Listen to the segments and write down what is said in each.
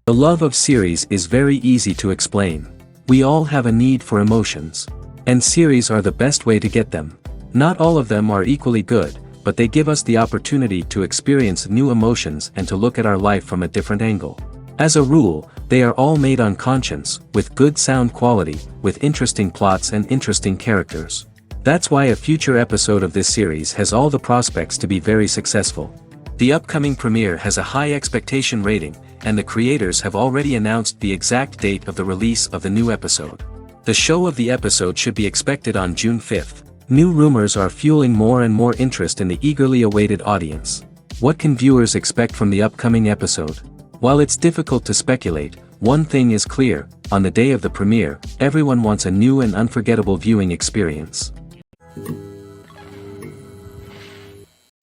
The love of series is very easy to explain. We all have a need for emotions. And series are the best way to get them. Not all of them are equally good, but they give us the opportunity to experience new emotions and to look at our life from a different angle. As a rule, they are all made on conscience, with good sound quality, with interesting plots and interesting characters. That's why a future episode of this series has all the prospects to be very successful. The upcoming premiere has a high expectation rating, and the creators have already announced the exact date of the release of the new episode. The show of the episode should be expected on June 5th. New rumors are fueling more and more interest in the eagerly awaited audience. What can viewers expect from the upcoming episode? While it's difficult to speculate, one thing is clear: on the day of the premiere, everyone wants a new and unforgettable viewing experience.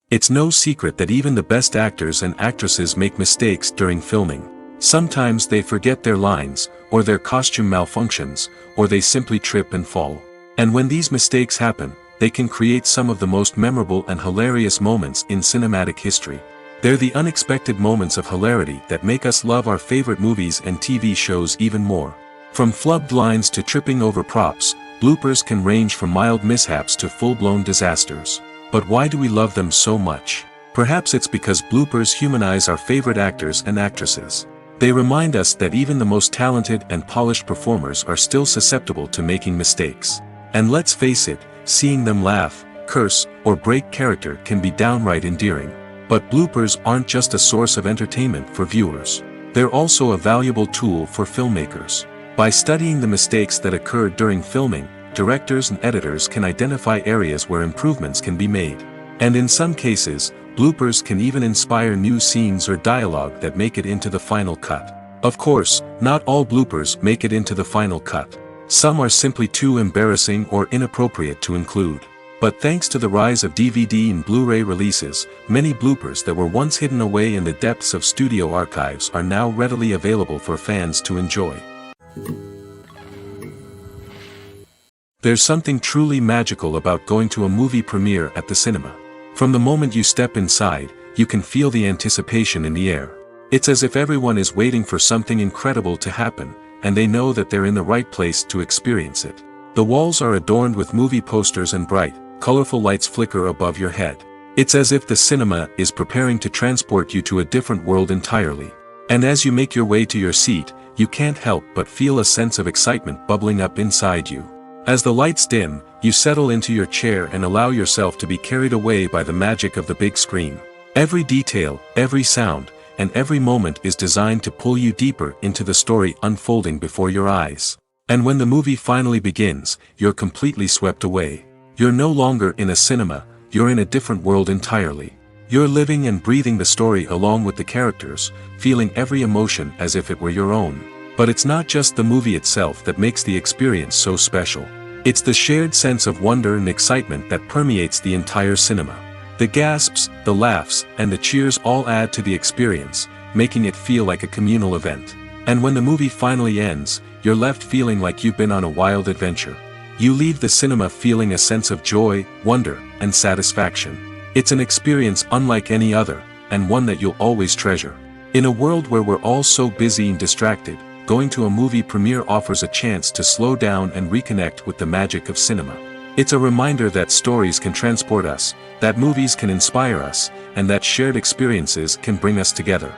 It's no secret that even the best actors and actresses make mistakes during filming. Sometimes they forget their lines, or their costume malfunctions, or they simply trip and fall. And when these mistakes happen, they can create some of the most memorable and hilarious moments in cinematic history. They're the unexpected moments of hilarity that make us love our favorite movies and TV shows even more. From flubbed lines to tripping over props, bloopers can range from mild mishaps to full-blown disasters. But why do we love them so much? Perhaps it's because bloopers humanize our favorite actors and actresses. They remind us that even the most talented and polished performers are still susceptible to making mistakes. And let's face it, seeing them laugh, curse, or break character can be downright endearing. But bloopers aren't just a source of entertainment for viewers. They're also a valuable tool for filmmakers. By studying the mistakes that occurred during filming, directors and editors can identify areas where improvements can be made. And in some cases, bloopers can even inspire new scenes or dialogue that make it into the final cut. Of course, not all bloopers make it into the final cut. Some are simply too embarrassing or inappropriate to include. But thanks to the rise of DVD and Blu-ray releases, many bloopers that were once hidden away in the depths of studio archives are now readily available for fans to enjoy. There's something truly magical about going to a movie premiere at the cinema. From the moment you step inside, you can feel the anticipation in the air. It's as if everyone is waiting for something incredible to happen, and they know that they're in the right place to experience it. The walls are adorned with movie posters and bright, colorful lights flicker above your head. It's as if the cinema is preparing to transport you to a different world entirely. And as you make your way to your seat, you can't help but feel a sense of excitement bubbling up inside you. As the lights dim, you settle into your chair and allow yourself to be carried away by the magic of the big screen. Every detail, every sound, and every moment is designed to pull you deeper into the story unfolding before your eyes. And when the movie finally begins, you're completely swept away. You're no longer in a cinema, you're in a different world entirely. You're living and breathing the story along with the characters, feeling every emotion as if it were your own. But it's not just the movie itself that makes the experience so special. It's the shared sense of wonder and excitement that permeates the entire cinema. The gasps, the laughs, and the cheers all add to the experience, making it feel like a communal event. And when the movie finally ends, you're left feeling like you've been on a wild adventure. You leave the cinema feeling a sense of joy, wonder, and satisfaction. It's an experience unlike any other, and one that you'll always treasure. In a world where we're all so busy and distracted, going to a movie premiere offers a chance to slow down and reconnect with the magic of cinema. It's a reminder that stories can transport us, that movies can inspire us, and that shared experiences can bring us together.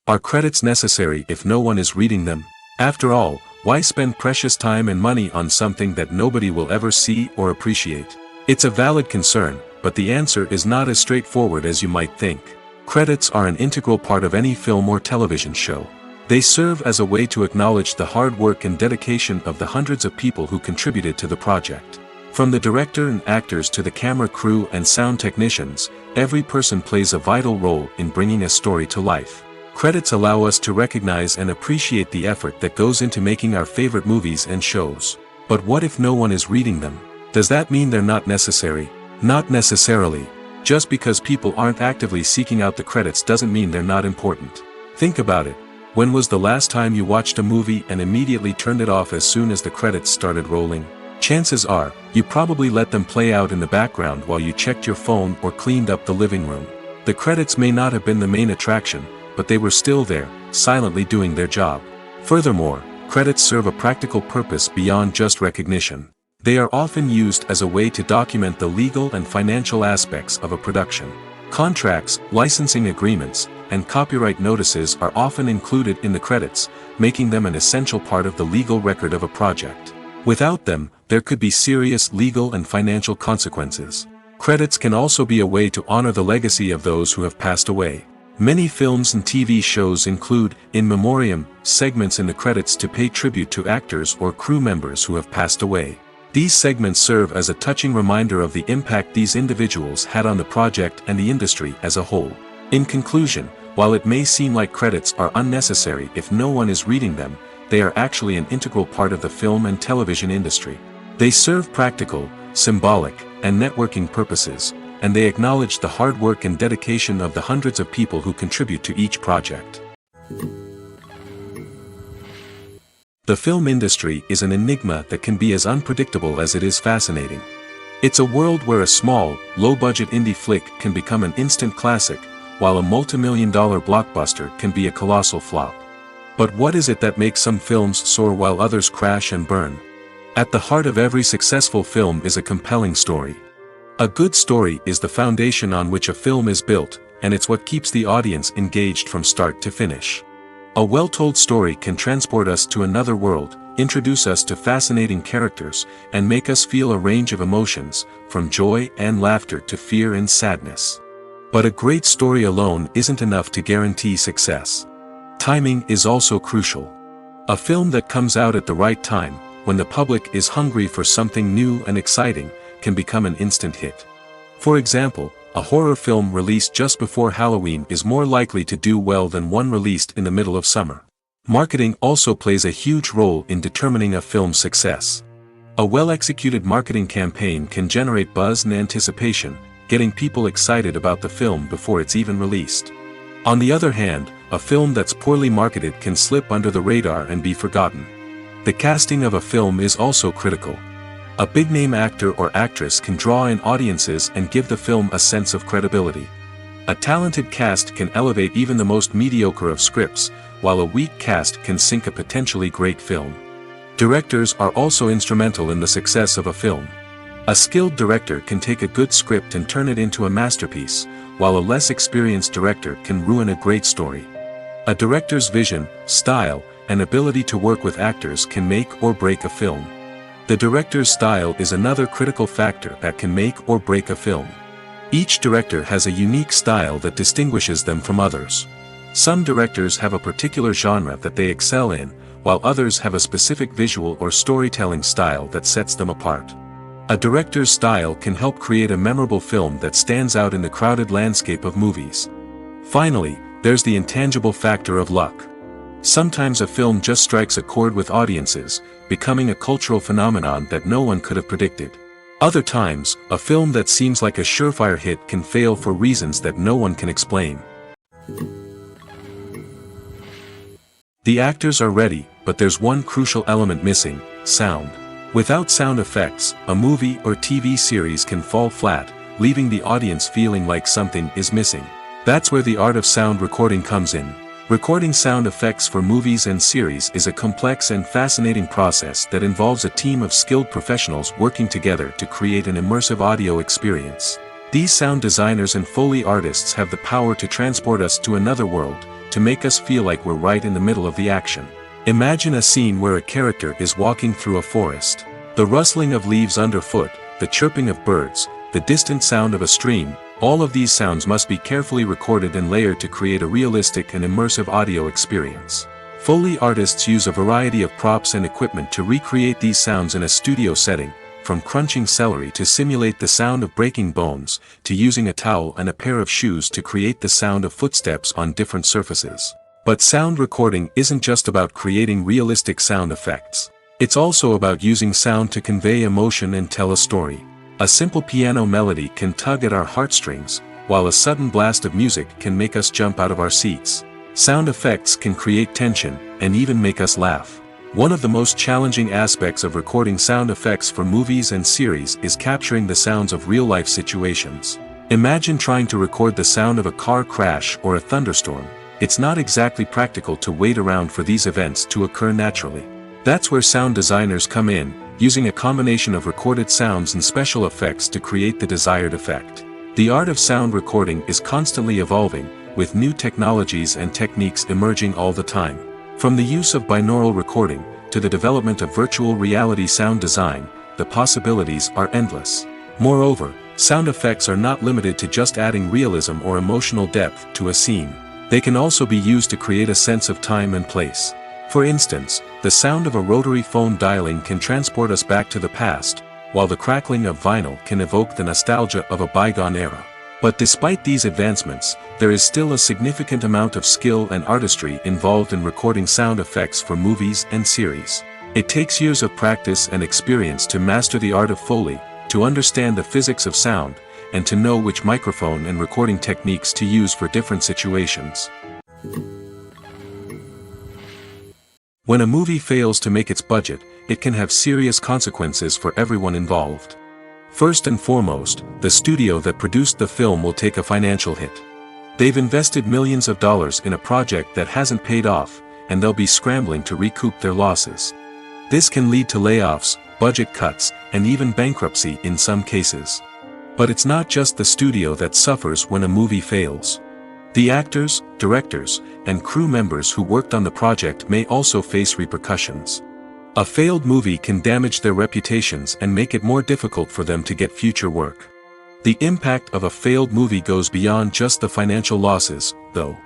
Are credits necessary if no one is reading them? After all, why spend precious time and money on something that nobody will ever see or appreciate? It's a valid concern, but the answer is not as straightforward as you might think. Credits are an integral part of any film or television show. They serve as a way to acknowledge the hard work and dedication of the hundreds of people who contributed to the project. From the director and actors to the camera crew and sound technicians, every person plays a vital role in bringing a story to life. Credits allow us to recognize and appreciate the effort that goes into making our favorite movies and shows. But what if no one is reading them? Does that mean they're not necessary? Not necessarily. Just because people aren't actively seeking out the credits doesn't mean they're not important. Think about it. When was the last time you watched a movie and immediately turned it off as soon as the credits started rolling? Chances are, you probably let them play out in the background while you checked your phone or cleaned up the living room. The credits may not have been the main attraction, but they were still there, silently doing their job. Furthermore, credits serve a practical purpose beyond just recognition. They are often used as a way to document the legal and financial aspects of a production. Contracts, licensing agreements, and copyright notices are often included in the credits, making them an essential part of the legal record of a project. Without them, there could be serious legal and financial consequences. Credits can also be a way to honor the legacy of those who have passed away. Many films and TV shows include, in memoriam, segments in the credits to pay tribute to actors or crew members who have passed away. These segments serve as a touching reminder of the impact these individuals had on the project and the industry as a whole. In conclusion, while it may seem like credits are unnecessary if no one is reading them, they are actually an integral part of the film and television industry. They serve practical, symbolic, and networking purposes, and they acknowledge the hard work and dedication of the hundreds of people who contribute to each project. The film industry is an enigma that can be as unpredictable as it is fascinating. It's a world where a small, low-budget indie flick can become an instant classic, while a multi-million-dollar blockbuster can be a colossal flop. But what is it that makes some films soar while others crash and burn? At the heart of every successful film is a compelling story. A good story is the foundation on which a film is built, and it's what keeps the audience engaged from start to finish. A well-told story can transport us to another world, introduce us to fascinating characters, and make us feel a range of emotions, from joy and laughter to fear and sadness. But a great story alone isn't enough to guarantee success. Timing is also crucial. A film that comes out at the right time, when the public is hungry for something new and exciting, can become an instant hit. For example, a horror film released just before Halloween is more likely to do well than one released in the middle of summer. Marketing also plays a huge role in determining a film's success. A well-executed marketing campaign can generate buzz and anticipation, getting people excited about the film before it's even released. On the other hand, a film that's poorly marketed can slip under the radar and be forgotten. The casting of a film is also critical. A big-name actor or actress can draw in audiences and give the film a sense of credibility. A talented cast can elevate even the most mediocre of scripts, while a weak cast can sink a potentially great film. Directors are also instrumental in the success of a film. A skilled director can take a good script and turn it into a masterpiece, while a less experienced director can ruin a great story. A director's vision, style, and ability to work with actors can make or break a film. The director's style is another critical factor that can make or break a film. Each director has a unique style that distinguishes them from others. Some directors have a particular genre that they excel in, while others have a specific visual or storytelling style that sets them apart. A director's style can help create a memorable film that stands out in the crowded landscape of movies. Finally, there's the intangible factor of luck. Sometimes a film just strikes a chord with audiences, becoming a cultural phenomenon that no one could have predicted. Other times, a film that seems like a surefire hit can fail for reasons that no one can explain. The actors are ready, but there's one crucial element missing: sound. Without sound effects, a movie or TV series can fall flat, leaving the audience feeling like something is missing. That's where the art of sound recording comes in. Recording sound effects for movies and series is a complex and fascinating process that involves a team of skilled professionals working together to create an immersive audio experience. These sound designers and Foley artists have the power to transport us to another world, to make us feel like we're right in the middle of the action. Imagine a scene where a character is walking through a forest. The rustling of leaves underfoot, the chirping of birds, the distant sound of a stream, all of these sounds must be carefully recorded and layered to create a realistic and immersive audio experience. Foley artists use a variety of props and equipment to recreate these sounds in a studio setting, from crunching celery to simulate the sound of breaking bones, to using a towel and a pair of shoes to create the sound of footsteps on different surfaces. But sound recording isn't just about creating realistic sound effects. It's also about using sound to convey emotion and tell a story. A simple piano melody can tug at our heartstrings, while a sudden blast of music can make us jump out of our seats. Sound effects can create tension, and even make us laugh. One of the most challenging aspects of recording sound effects for movies and series is capturing the sounds of real-life situations. Imagine trying to record the sound of a car crash or a thunderstorm. It's not exactly practical to wait around for these events to occur naturally. That's where sound designers come in, using a combination of recorded sounds and special effects to create the desired effect. The art of sound recording is constantly evolving, with new technologies and techniques emerging all the time. From the use of binaural recording, to the development of virtual reality sound design, the possibilities are endless. Moreover, sound effects are not limited to just adding realism or emotional depth to a scene. They can also be used to create a sense of time and place. For instance, the sound of a rotary phone dialing can transport us back to the past, while the crackling of vinyl can evoke the nostalgia of a bygone era. But despite these advancements, there is still a significant amount of skill and artistry involved in recording sound effects for movies and series. It takes years of practice and experience to master the art of Foley, to understand the physics of sound, and to know which microphone and recording techniques to use for different situations. When a movie fails to make its budget, it can have serious consequences for everyone involved. First and foremost, the studio that produced the film will take a financial hit. They've invested millions of dollars in a project that hasn't paid off, and they'll be scrambling to recoup their losses. This can lead to layoffs, budget cuts, and even bankruptcy in some cases. But it's not just the studio that suffers when a movie fails. The actors, directors, and crew members who worked on the project may also face repercussions. A failed movie can damage their reputations and make it more difficult for them to get future work. The impact of a failed movie goes beyond just the financial losses, though.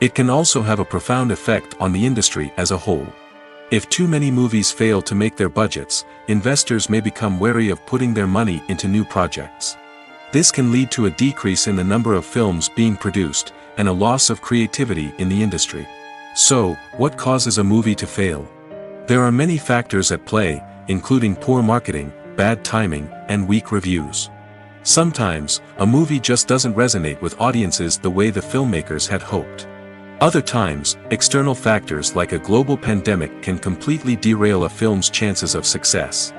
It can also have a profound effect on the industry as a whole. If too many movies fail to make their budgets, investors may become wary of putting their money into new projects. This can lead to a decrease in the number of films being produced, and a loss of creativity in the industry. So, what causes a movie to fail? There are many factors at play, including poor marketing, bad timing, and weak reviews. Sometimes, a movie just doesn't resonate with audiences the way the filmmakers had hoped. Other times, external factors like a global pandemic can completely derail a film's chances of success.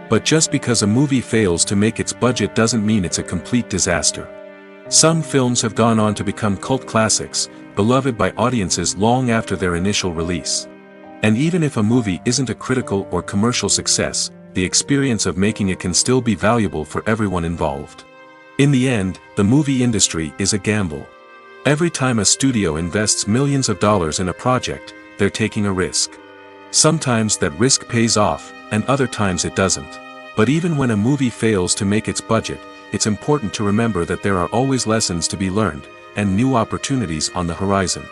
But just because a movie fails to make its budget doesn't mean it's a complete disaster. Some films have gone on to become cult classics, beloved by audiences long after their initial release. And even if a movie isn't a critical or commercial success, the experience of making it can still be valuable for everyone involved. In the end, the movie industry is a gamble. Every time a studio invests millions of dollars in a project, they're taking a risk. Sometimes that risk pays off, and other times it doesn't. But even when a movie fails to make its budget, it's important to remember that there are always lessons to be learned, and new opportunities on the horizon.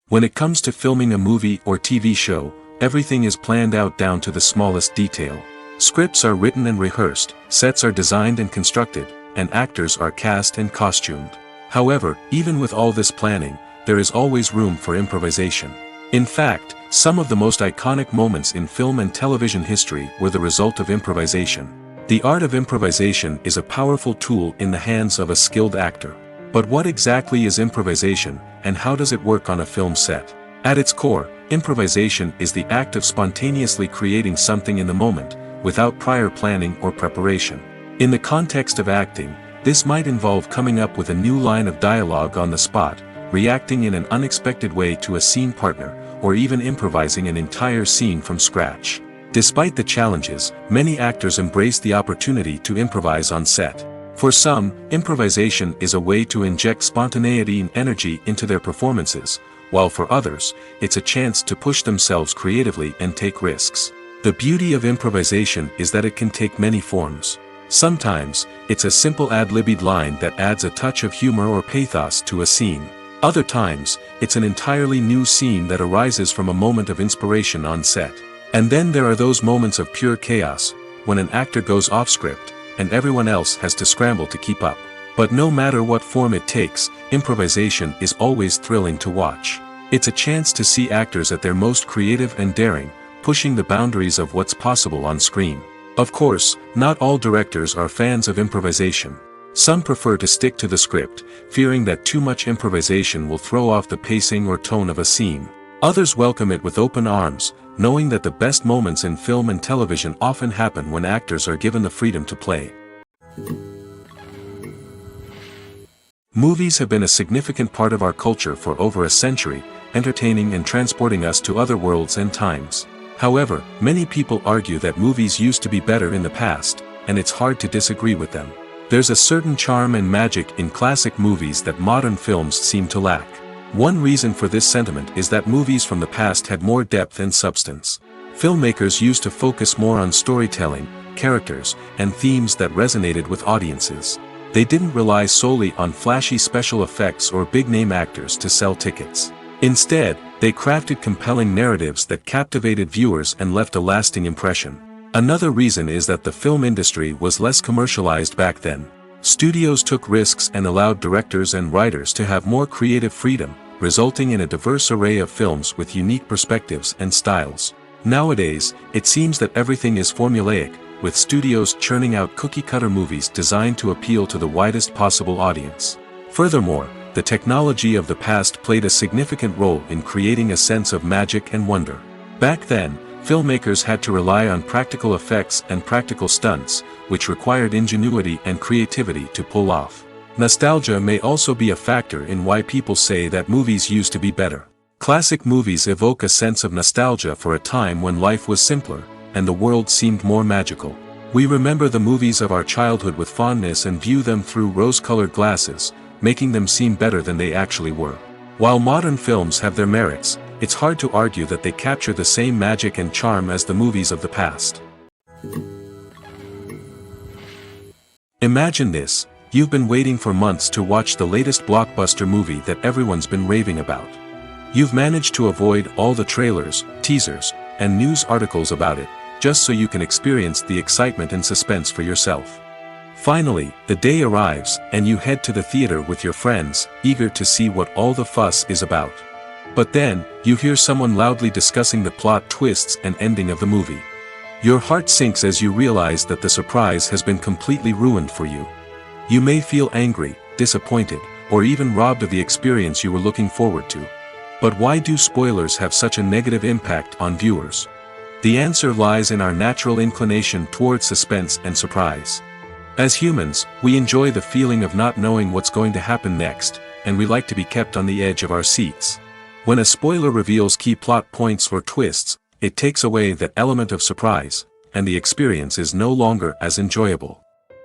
When it comes to filming a movie or TV show, everything is planned out down to the smallest detail. Scripts are written and rehearsed, sets are designed and constructed, and actors are cast and costumed. However, even with all this planning, there is always room for improvisation. In fact, some of the most iconic moments in film and television history were the result of improvisation. The art of improvisation is a powerful tool in the hands of a skilled actor. But what exactly is improvisation, and how does it work on a film set? At its core, improvisation is the act of spontaneously creating something in the moment, without prior planning or preparation. In the context of acting, this might involve coming up with a new line of dialogue on the spot, reacting in an unexpected way to a scene partner, or even improvising an entire scene from scratch. Despite the challenges, many actors embrace the opportunity to improvise on set. For some, improvisation is a way to inject spontaneity and energy into their performances, while for others, it's a chance to push themselves creatively and take risks. The beauty of improvisation is that it can take many forms. Sometimes, it's a simple ad-libbed line that adds a touch of humor or pathos to a scene. Other times, it's an entirely new scene that arises from a moment of inspiration on set. And then there are those moments of pure chaos, when an actor goes off script, and everyone else has to scramble to keep up. But no matter what form it takes, improvisation is always thrilling to watch. It's a chance to see actors at their most creative and daring, pushing the boundaries of what's possible on screen. Of course, not all directors are fans of improvisation. Some prefer to stick to the script, fearing that too much improvisation will throw off the pacing or tone of a scene. Others welcome it with open arms, knowing that the best moments in film and television often happen when actors are given the freedom to play. Movies have been a significant part of our culture for over a century, entertaining and transporting us to other worlds and times. However, many people argue that movies used to be better in the past, and it's hard to disagree with them. There's a certain charm and magic in classic movies that modern films seem to lack. One reason for this sentiment is that movies from the past had more depth and substance. Filmmakers used to focus more on storytelling, characters, and themes that resonated with audiences. They didn't rely solely on flashy special effects or big-name actors to sell tickets. Instead, they crafted compelling narratives that captivated viewers and left a lasting impression. Another reason is that the film industry was less commercialized back then. Studios took risks and allowed directors and writers to have more creative freedom, resulting in a diverse array of films with unique perspectives and styles. Nowadays, it seems that everything is formulaic, with studios churning out cookie-cutter movies designed to appeal to the widest possible audience. Furthermore, the technology of the past played a significant role in creating a sense of magic and wonder. Back then, filmmakers had to rely on practical effects and practical stunts, which required ingenuity and creativity to pull off. Nostalgia may also be a factor in why people say that movies used to be better. Classic movies evoke a sense of nostalgia for a time when life was simpler, and the world seemed more magical. We remember the movies of our childhood with fondness and view them through rose-colored glasses, making them seem better than they actually were. While modern films have their merits, it's hard to argue that they capture the same magic and charm as the movies of the past. Imagine this: you've been waiting for months to watch the latest blockbuster movie that everyone's been raving about. You've managed to avoid all the trailers, teasers, and news articles about it, just so you can experience the excitement and suspense for yourself. Finally, the day arrives, and you head to the theater with your friends, eager to see what all the fuss is about. But then, you hear someone loudly discussing the plot twists and ending of the movie. Your heart sinks as you realize that the surprise has been completely ruined for you. You may feel angry, disappointed, or even robbed of the experience you were looking forward to. But why do spoilers have such a negative impact on viewers? The answer lies in our natural inclination toward suspense and surprise. As humans, we enjoy the feeling of not knowing what's going to happen next, and we like to be kept on the edge of our seats. When a spoiler reveals key plot points or twists, it takes away that element of surprise, and the experience is no longer as enjoyable.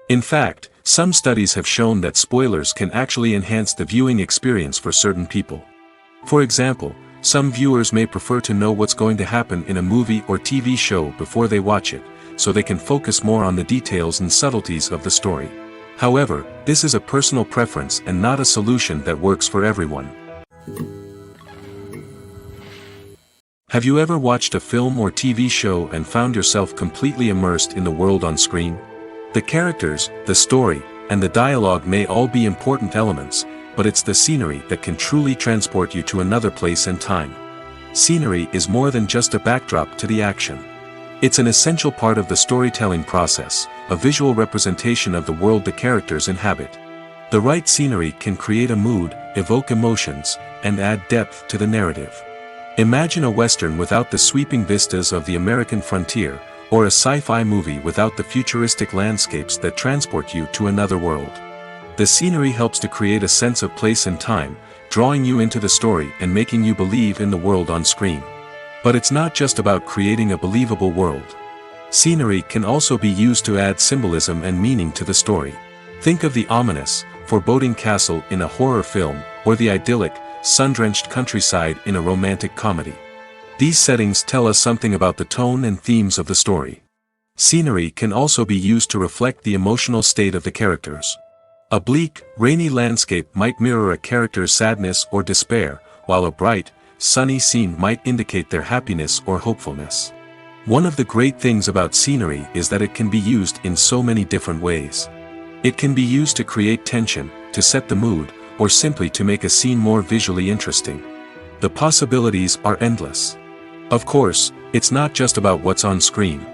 In fact, some studies have shown that spoilers can actually enhance the viewing experience for certain people. For example, some viewers may prefer to know what's going to happen in a movie or TV show before they watch it, so they can focus more on the details and subtleties of the story. However, this is a personal preference and not a solution that works for everyone. Have you ever watched a film or TV show and found yourself completely immersed in the world on screen? The characters, the story, and the dialogue may all be important elements, but it's the scenery that can truly transport you to another place and time. Scenery is more than just a backdrop to the action. It's an essential part of the storytelling process, a visual representation of the world the characters inhabit. The right scenery can create a mood, evoke emotions, and add depth to the narrative. Imagine a Western without the sweeping vistas of the American frontier, or a sci-fi movie without the futuristic landscapes that transport you to another world. The scenery helps to create a sense of place and time, drawing you into the story and making you believe in the world on screen. But it's not just about creating a believable world. Scenery can also be used to add symbolism and meaning to the story. Think of the ominous, foreboding castle in a horror film, or the idyllic, sun-drenched countryside in a romantic comedy. These settings tell us something about the tone and themes of the story. Scenery can also be used to reflect the emotional state of the characters. A bleak, rainy landscape might mirror a character's sadness or despair, while a bright, sunny scene might indicate their happiness or hopefulness. One of the great things about scenery is that it can be used in so many different ways. It can be used to create tension, to set the mood, or simply to make a scene more visually interesting. The possibilities are endless. Of course, it's not just about what's on screen.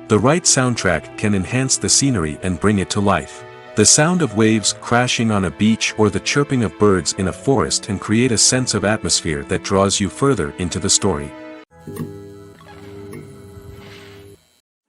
The right soundtrack can enhance the scenery and bring it to life. The sound of waves crashing on a beach or the chirping of birds in a forest can create a sense of atmosphere that draws you further into the story.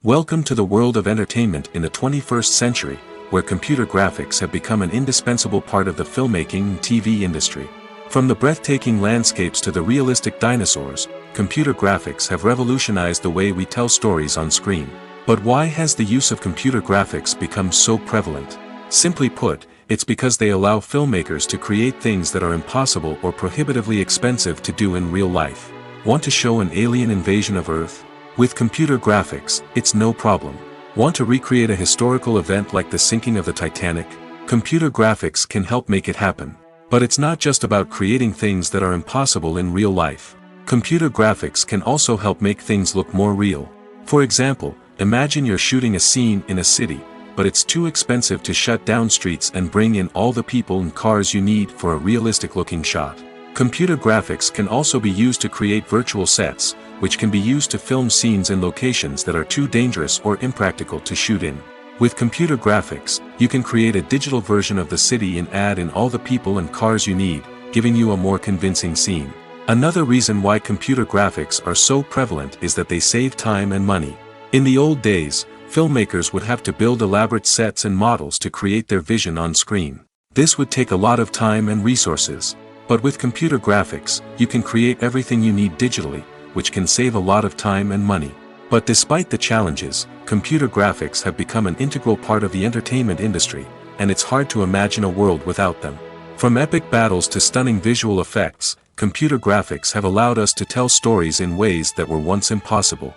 Welcome to the world of entertainment in the 21st century, where computer graphics have become an indispensable part of the filmmaking and TV industry. From the breathtaking landscapes to the realistic dinosaurs, computer graphics have revolutionized the way we tell stories on screen. But why has the use of computer graphics become so prevalent? Simply put, it's because they allow filmmakers to create things that are impossible or prohibitively expensive to do in real life. Want to show an alien invasion of Earth? With computer graphics, it's no problem. Want to recreate a historical event like the sinking of the Titanic? Computer graphics can help make it happen. But it's not just about creating things that are impossible in real life. Computer graphics can also help make things look more real. For example, imagine you're shooting a scene in a city, but it's too expensive to shut down streets and bring in all the people and cars you need for a realistic-looking shot. Computer graphics can also be used to create virtual sets, which can be used to film scenes in locations that are too dangerous or impractical to shoot in. With computer graphics, you can create a digital version of the city and add in all the people and cars you need, giving you a more convincing scene. Another reason why computer graphics are so prevalent is that they save time and money. In the old days, filmmakers would have to build elaborate sets and models to create their vision on screen. This would take a lot of time and resources. But with computer graphics, you can create everything you need digitally, which can save a lot of time and money. But despite the challenges, computer graphics have become an integral part of the entertainment industry, and it's hard to imagine a world without them. From epic battles to stunning visual effects, computer graphics have allowed us to tell stories in ways that were once impossible.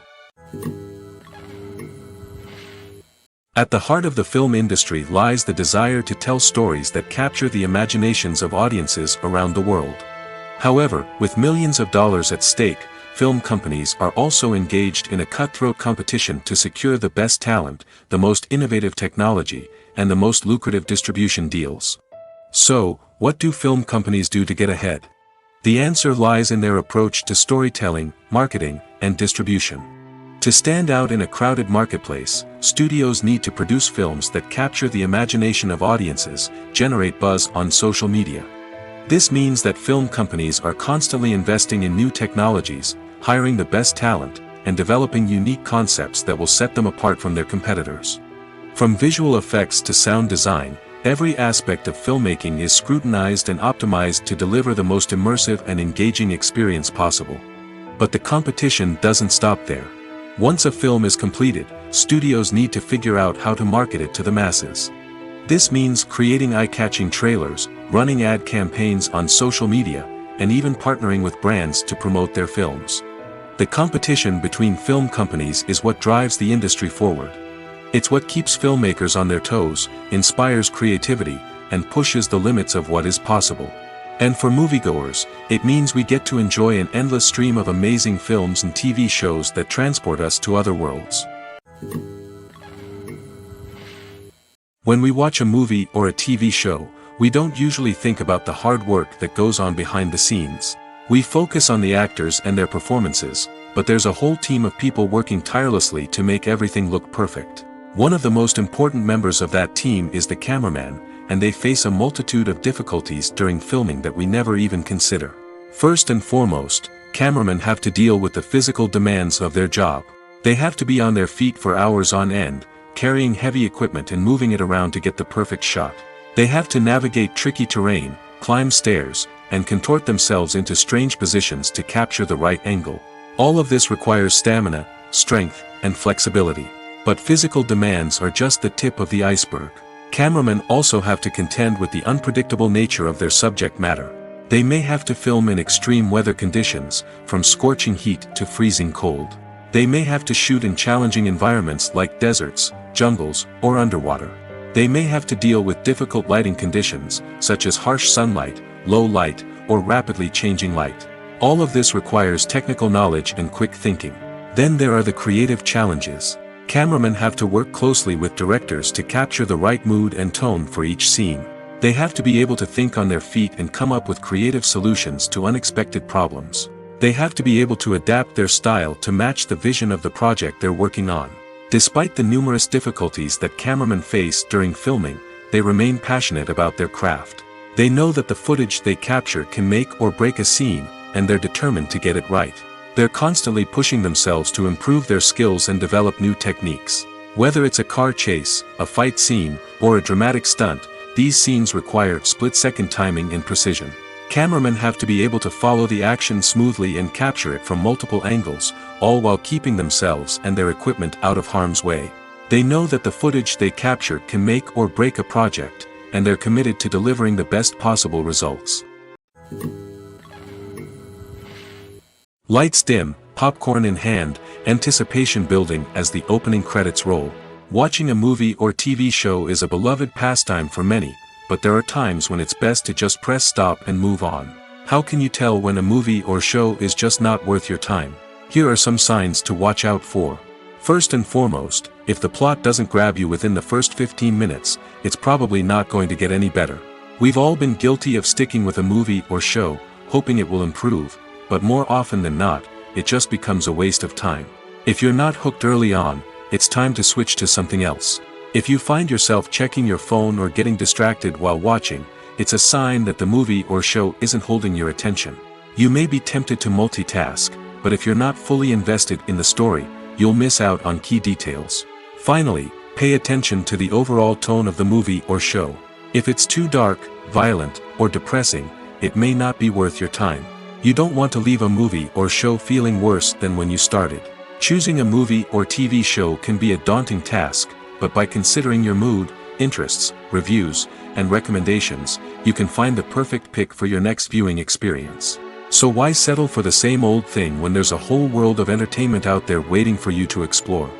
At the heart of the film industry lies the desire to tell stories that capture the imaginations of audiences around the world. However, with millions of dollars at stake, film companies are also engaged in a cutthroat competition to secure the best talent, the most innovative technology, and the most lucrative distribution deals. So, what do film companies do to get ahead? The answer lies in their approach to storytelling, marketing, and distribution. To stand out in a crowded marketplace, studios need to produce films that capture the imagination of audiences, generate buzz on social media. This means that film companies are constantly investing in new technologies, hiring the best talent, and developing unique concepts that will set them apart from their competitors. From visual effects to sound design, every aspect of filmmaking is scrutinized and optimized to deliver the most immersive and engaging experience possible. But the competition doesn't stop there. Once a film is completed, studios need to figure out how to market it to the masses. This means creating eye-catching trailers, running ad campaigns on social media, and even partnering with brands to promote their films. The competition between film companies is what drives the industry forward. It's what keeps filmmakers on their toes, inspires creativity, and pushes the limits of what is possible. And for moviegoers, it means we get to enjoy an endless stream of amazing films and TV shows that transport us to other worlds. When we watch a movie or a TV show, we don't usually think about the hard work that goes on behind the scenes. We focus on the actors and their performances, but there's a whole team of people working tirelessly to make everything look perfect. One of the most important members of that team is the cameraman, and they face a multitude of difficulties during filming that we never even consider. First and foremost, cameramen have to deal with the physical demands of their job. They have to be on their feet for hours on end, carrying heavy equipment and moving it around to get the perfect shot. They have to navigate tricky terrain, climb stairs, and contort themselves into strange positions to capture the right angle. All of this requires stamina, strength, and flexibility. But physical demands are just the tip of the iceberg. Cameramen also have to contend with the unpredictable nature of their subject matter. They may have to film in extreme weather conditions, from scorching heat to freezing cold. They may have to shoot in challenging environments like deserts, jungles, or underwater. They may have to deal with difficult lighting conditions, such as harsh sunlight, low light, or rapidly changing light. All of this requires technical knowledge and quick thinking. Then there are the creative challenges. Cameramen have to work closely with directors to capture the right mood and tone for each scene. They have to be able to think on their feet and come up with creative solutions to unexpected problems. They have to be able to adapt their style to match the vision of the project they're working on. Despite the numerous difficulties that cameramen face during filming, they remain passionate about their craft. They know that the footage they capture can make or break a scene, and they're determined to get it right. They're constantly pushing themselves to improve their skills and develop new techniques. Whether it's a car chase, a fight scene, or a dramatic stunt, these scenes require split-second timing and precision. Cameramen have to be able to follow the action smoothly and capture it from multiple angles, all while keeping themselves and their equipment out of harm's way. They know that the footage they capture can make or break a project, and they're committed to delivering the best possible results. Lights dim, popcorn in hand, anticipation building as the opening credits roll. Watching a movie or TV show is a beloved pastime for many, but there are times when it's best to just press stop and move on. How can you tell when a movie or show is just not worth your time? Here are some signs to watch out for. First and foremost, if the plot doesn't grab you within the first 15 minutes, it's probably not going to get any better. We've all been guilty of sticking with a movie or show, hoping it will improve, but more often than not, it just becomes a waste of time. If you're not hooked early on, it's time to switch to something else. If you find yourself checking your phone or getting distracted while watching, it's a sign that the movie or show isn't holding your attention. You may be tempted to multitask, but if you're not fully invested in the story, you'll miss out on key details. Finally, pay attention to the overall tone of the movie or show. If it's too dark, violent, or depressing, it may not be worth your time. You don't want to leave a movie or show feeling worse than when you started. Choosing a movie or TV show can be a daunting task, but by considering your mood, interests, reviews, and recommendations, you can find the perfect pick for your next viewing experience. So why settle for the same old thing when there's a whole world of entertainment out there waiting for you to explore?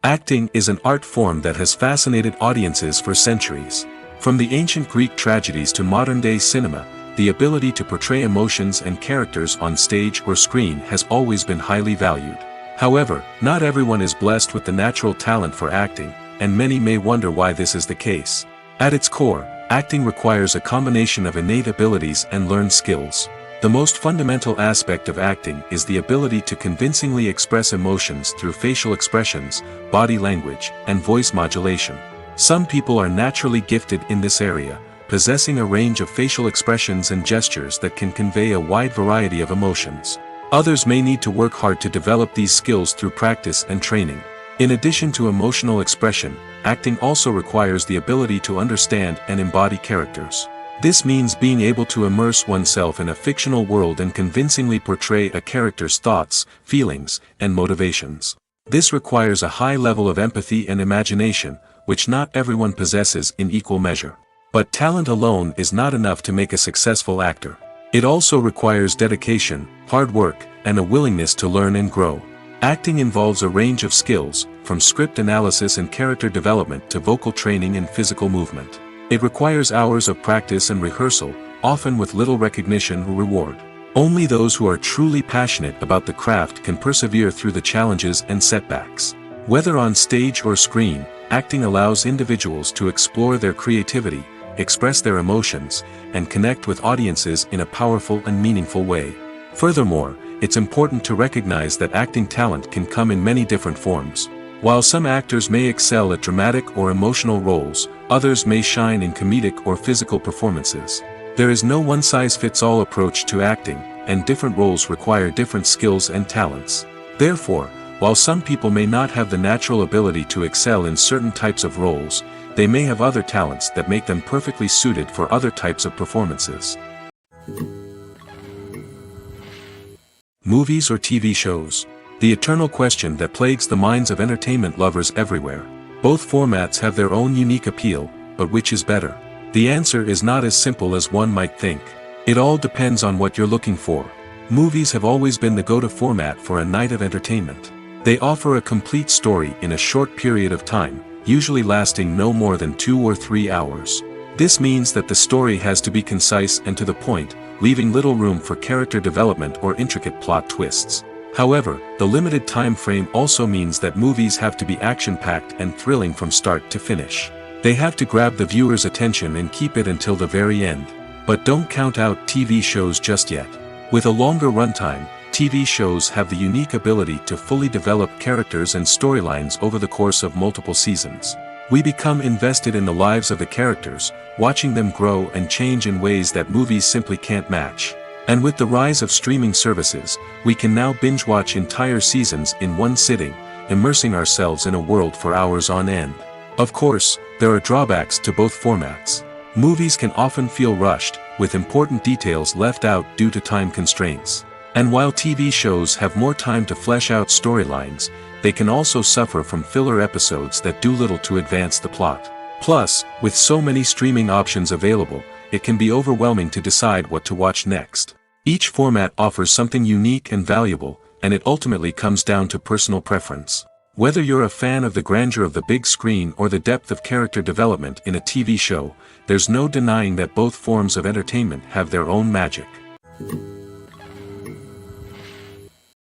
Acting is an art form that has fascinated audiences for centuries. From the ancient Greek tragedies to modern-day cinema, the ability to portray emotions and characters on stage or screen has always been highly valued. However, not everyone is blessed with the natural talent for acting, and many may wonder why this is the case. At its core, acting requires a combination of innate abilities and learned skills. The most fundamental aspect of acting is the ability to convincingly express emotions through facial expressions, body language, and voice modulation. Some people are naturally gifted in this area, possessing a range of facial expressions and gestures that can convey a wide variety of emotions. Others may need to work hard to develop these skills through practice and training. In addition to emotional expression, acting also requires the ability to understand and embody characters. This means being able to immerse oneself in a fictional world and convincingly portray a character's thoughts, feelings, and motivations. This requires a high level of empathy and imagination, which not everyone possesses in equal measure. But talent alone is not enough to make a successful actor. It also requires dedication, hard work, and a willingness to learn and grow. Acting involves a range of skills, from script analysis and character development to vocal training and physical movement. It requires hours of practice and rehearsal, often with little recognition or reward. Only those who are truly passionate about the craft can persevere through the challenges and setbacks. Whether on stage or screen, acting allows individuals to explore their creativity, express their emotions, and connect with audiences in a powerful and meaningful way. Furthermore, it's important to recognize that acting talent can come in many different forms. While some actors may excel at dramatic or emotional roles, others may shine in comedic or physical performances. There is no one-size-fits-all approach to acting, and different roles require different skills and talents. Therefore, while some people may not have the natural ability to excel in certain types of roles, they may have other talents that make them perfectly suited for other types of performances. Movies or TV shows? The eternal question that plagues the minds of entertainment lovers everywhere. Both formats have their own unique appeal, but which is better? The answer is not as simple as one might think. It all depends on what you're looking for. Movies have always been the go-to format for a night of entertainment. They offer a complete story in a short period of time, usually lasting no more than 2 or 3 hours. This means that the story has to be concise and to the point, leaving little room for character development or intricate plot twists. However, the limited time frame also means that movies have to be action-packed and thrilling from start to finish. They have to grab the viewer's attention and keep it until the very end. But don't count out TV shows just yet. With a longer runtime, TV shows have the unique ability to fully develop characters and storylines over the course of multiple seasons. We become invested in the lives of the characters, watching them grow and change in ways that movies simply can't match. And with the rise of streaming services, we can now binge-watch entire seasons in one sitting, immersing ourselves in a world for hours on end. Of course, there are drawbacks to both formats. Movies can often feel rushed, with important details left out due to time constraints. And while TV shows have more time to flesh out storylines, they can also suffer from filler episodes that do little to advance the plot. Plus, with so many streaming options available, it can be overwhelming to decide what to watch next. Each format offers something unique and valuable, and it ultimately comes down to personal preference. Whether you're a fan of the grandeur of the big screen or the depth of character development in a TV show, there's no denying that both forms of entertainment have their own magic.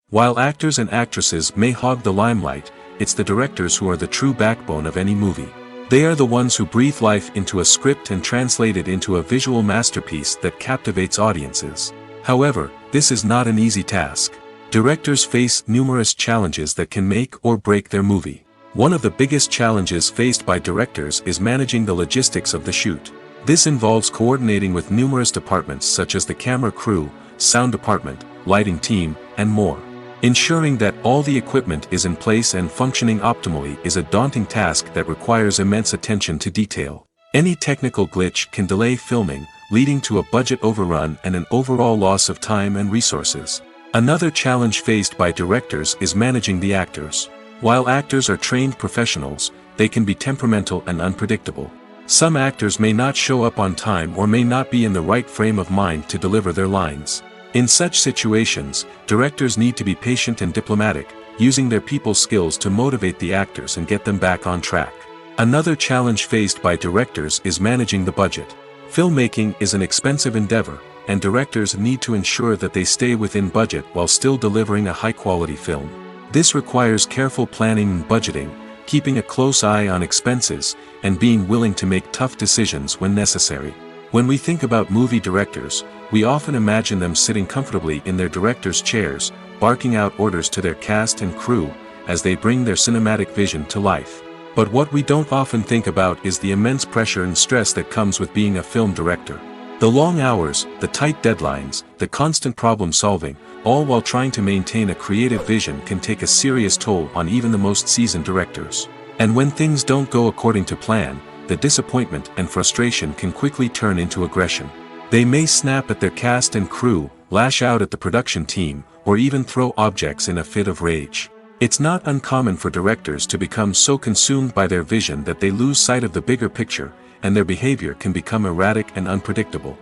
While actors and actresses may hog the limelight, it's the directors who are the true backbone of any movie. They are the ones who breathe life into a script and translate it into a visual masterpiece that captivates audiences. However, this is not an easy task. Directors face numerous challenges that can make or break their movie. One of the biggest challenges faced by directors is managing the logistics of the shoot. This involves coordinating with numerous departments such as the camera crew, sound department, lighting team, and more. Ensuring that all the equipment is in place and functioning optimally is a daunting task that requires immense attention to detail. Any technical glitch can delay filming, leading to a budget overrun and an overall loss of time and resources. Another challenge faced by directors is managing the actors. While actors are trained professionals, they can be temperamental and unpredictable. Some actors may not show up on time or may not be in the right frame of mind to deliver their lines. In such situations, directors need to be patient and diplomatic, using their people skills to motivate the actors and get them back on track. Another challenge faced by directors is managing the budget. Filmmaking is an expensive endeavor, and directors need to ensure that they stay within budget while still delivering a high-quality film. This requires careful planning and budgeting, keeping a close eye on expenses, and being willing to make tough decisions when necessary. When we think about movie directors, we often imagine them sitting comfortably in their director's chairs, barking out orders to their cast and crew, as they bring their cinematic vision to life. But what we don't often think about is the immense pressure and stress that comes with being a film director. The long hours, the tight deadlines, the constant problem solving, all while trying to maintain a creative vision can take a serious toll on even the most seasoned directors. And when things don't go according to plan, the disappointment and frustration can quickly turn into aggression. They may snap at their cast and crew, lash out at the production team, or even throw objects in a fit of rage. It's not uncommon for directors to become so consumed by their vision that they lose sight of the bigger picture, and their behavior can become erratic and unpredictable.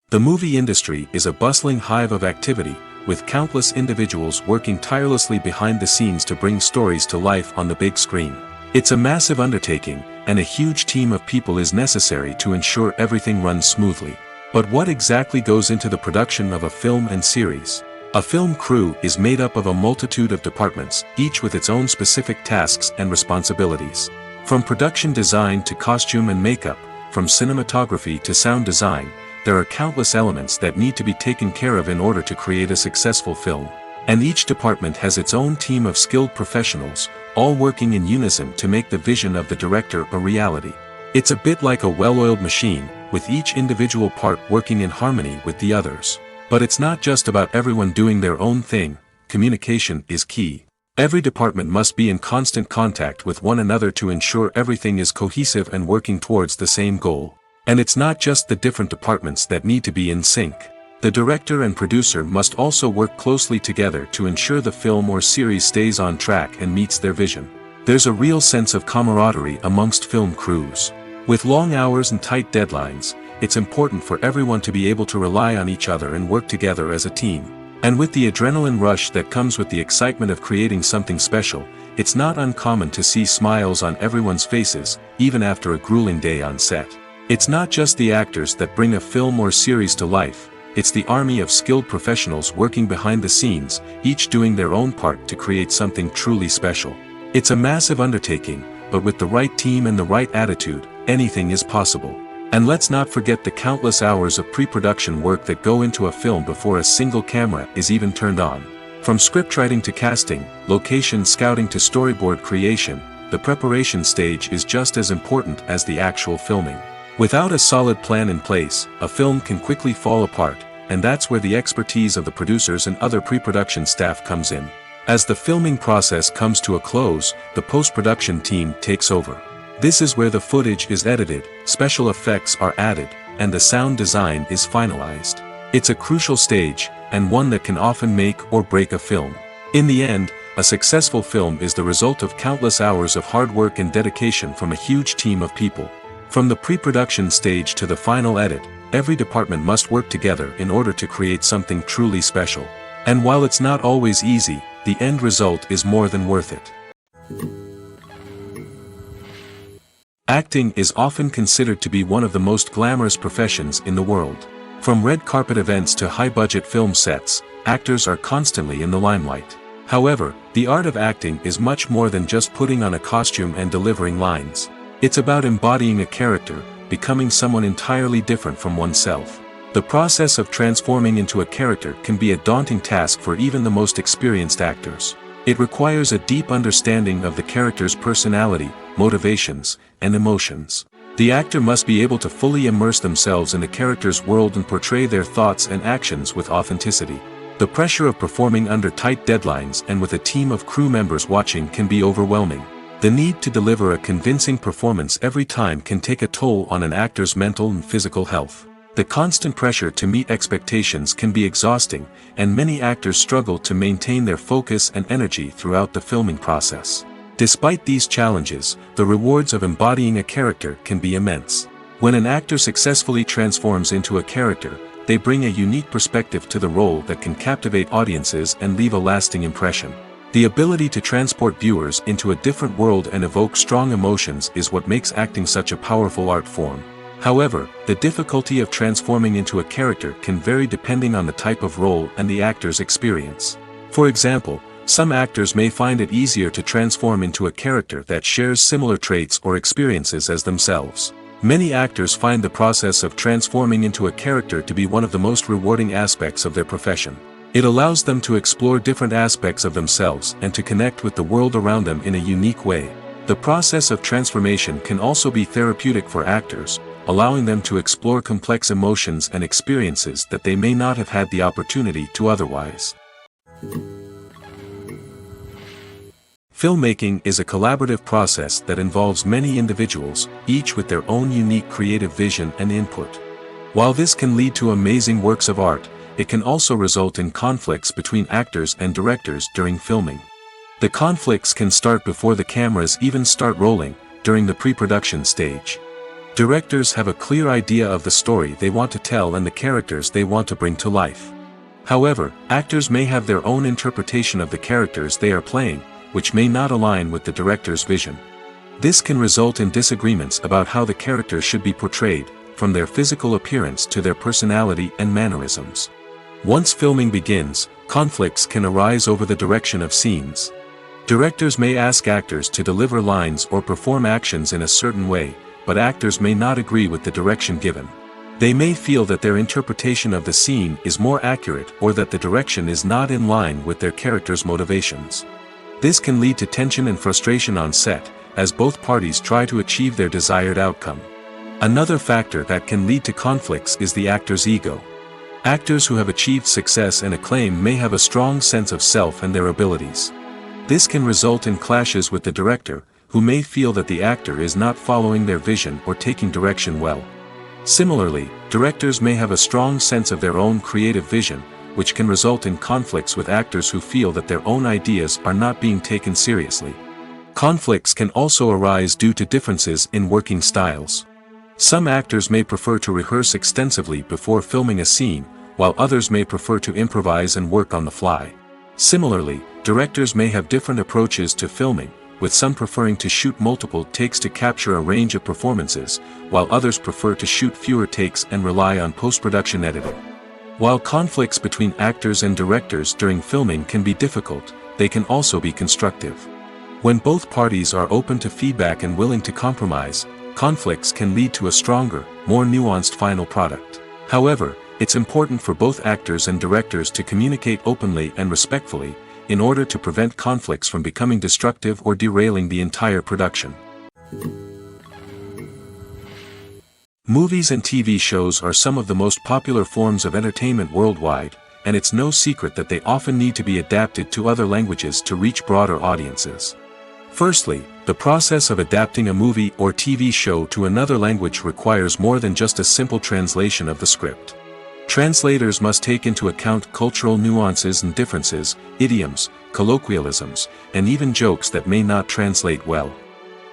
The movie industry is a bustling hive of activity, with countless individuals working tirelessly behind the scenes to bring stories to life on the big screen. It's a massive undertaking, and a huge team of people is necessary to ensure everything runs smoothly. But what exactly goes into the production of a film and series? A film crew is made up of a multitude of departments, each with its own specific tasks and responsibilities. From production design to costume and makeup, from cinematography to sound design, there are countless elements that need to be taken care of in order to create a successful film. And each department has its own team of skilled professionals, all working in unison to make the vision of the director a reality. It's a bit like a well-oiled machine, with each individual part working in harmony with the others. But it's not just about everyone doing their own thing. Communication is key. Every department must be in constant contact with one another to ensure everything is cohesive and working towards the same goal. And it's not just the different departments that need to be in sync. The director and producer must also work closely together to ensure the film or series stays on track and meets their vision. There's a real sense of camaraderie amongst film crews. With long hours and tight deadlines, it's important for everyone to be able to rely on each other and work together as a team. And with the adrenaline rush that comes with the excitement of creating something special, it's not uncommon to see smiles on everyone's faces, even after a grueling day on set. It's not just the actors that bring a film or series to life, it's the army of skilled professionals working behind the scenes, each doing their own part to create something truly special. It's a massive undertaking, but with the right team and the right attitude, anything is possible. And let's not forget the countless hours of pre-production work that go into a film before a single camera is even turned on. From scriptwriting to casting, location scouting to storyboard creation, the preparation stage is just as important as the actual filming. Without a solid plan in place, a film can quickly fall apart, and that's where the expertise of the producers and other pre-production staff comes in. As the filming process comes to a close, the post-production team takes over. This is where the footage is edited, special effects are added, and the sound design is finalized. It's a crucial stage, and one that can often make or break a film. In the end, a successful film is the result of countless hours of hard work and dedication from a huge team of people. From the pre-production stage to the final edit, every department must work together in order to create something truly special. And while it's not always easy, the end result is more than worth it. Acting is often considered to be one of the most glamorous professions in the world. From red carpet events to high-budget film sets, actors are constantly in the limelight. However, the art of acting is much more than just putting on a costume and delivering lines. It's about embodying a character, becoming someone entirely different from oneself. The process of transforming into a character can be a daunting task for even the most experienced actors. It requires a deep understanding of the character's personality, motivations, and emotions. The actor must be able to fully immerse themselves in the character's world and portray their thoughts and actions with authenticity. The pressure of performing under tight deadlines and with a team of crew members watching can be overwhelming. The need to deliver a convincing performance every time can take a toll on an actor's mental and physical health. The constant pressure to meet expectations can be exhausting, and many actors struggle to maintain their focus and energy throughout the filming process. Despite these challenges, the rewards of embodying a character can be immense. When an actor successfully transforms into a character, they bring a unique perspective to the role that can captivate audiences and leave a lasting impression. The ability to transport viewers into a different world and evoke strong emotions is what makes acting such a powerful art form. However, the difficulty of transforming into a character can vary depending on the type of role and the actor's experience. For example, some actors may find it easier to transform into a character that shares similar traits or experiences as themselves. Many actors find the process of transforming into a character to be one of the most rewarding aspects of their profession. It allows them to explore different aspects of themselves and to connect with the world around them in a unique way. The process of transformation can also be therapeutic for actors, allowing them to explore complex emotions and experiences that they may not have had the opportunity to otherwise. Filmmaking is a collaborative process that involves many individuals, each with their own unique creative vision and input. While this can lead to amazing works of art, it can also result in conflicts between actors and directors during filming. The conflicts can start before the cameras even start rolling, during the pre-production stage. Directors have a clear idea of the story they want to tell and the characters they want to bring to life. However, actors may have their own interpretation of the characters they are playing, which may not align with the director's vision. This can result in disagreements about how the characters should be portrayed, from their physical appearance to their personality and mannerisms. Once filming begins, conflicts can arise over the direction of scenes. Directors may ask actors to deliver lines or perform actions in a certain way, but actors may not agree with the direction given. They may feel that their interpretation of the scene is more accurate or that the direction is not in line with their character's motivations. This can lead to tension and frustration on set, as both parties try to achieve their desired outcome. Another factor that can lead to conflicts is the actor's ego. Actors who have achieved success and acclaim may have a strong sense of self and their abilities. This can result in clashes with the director, who may feel that the actor is not following their vision or taking direction well. Similarly, directors may have a strong sense of their own creative vision, which can result in conflicts with actors who feel that their own ideas are not being taken seriously. Conflicts can also arise due to differences in working styles. Some actors may prefer to rehearse extensively before filming a scene, while others may prefer to improvise and work on the fly. Similarly, directors may have different approaches to filming, with some preferring to shoot multiple takes to capture a range of performances, while others prefer to shoot fewer takes and rely on post-production editing. While conflicts between actors and directors during filming can be difficult, they can also be constructive. When both parties are open to feedback and willing to compromise, conflicts can lead to a stronger, more nuanced final product. However, it's important for both actors and directors to communicate openly and respectfully, in order to prevent conflicts from becoming destructive or derailing the entire production. Movies and TV shows are some of the most popular forms of entertainment worldwide, and it's no secret that they often need to be adapted to other languages to reach broader audiences. Firstly, the process of adapting a movie or TV show to another language requires more than just a simple translation of the script. Translators must take into account cultural nuances and differences, idioms, colloquialisms, and even jokes that may not translate well.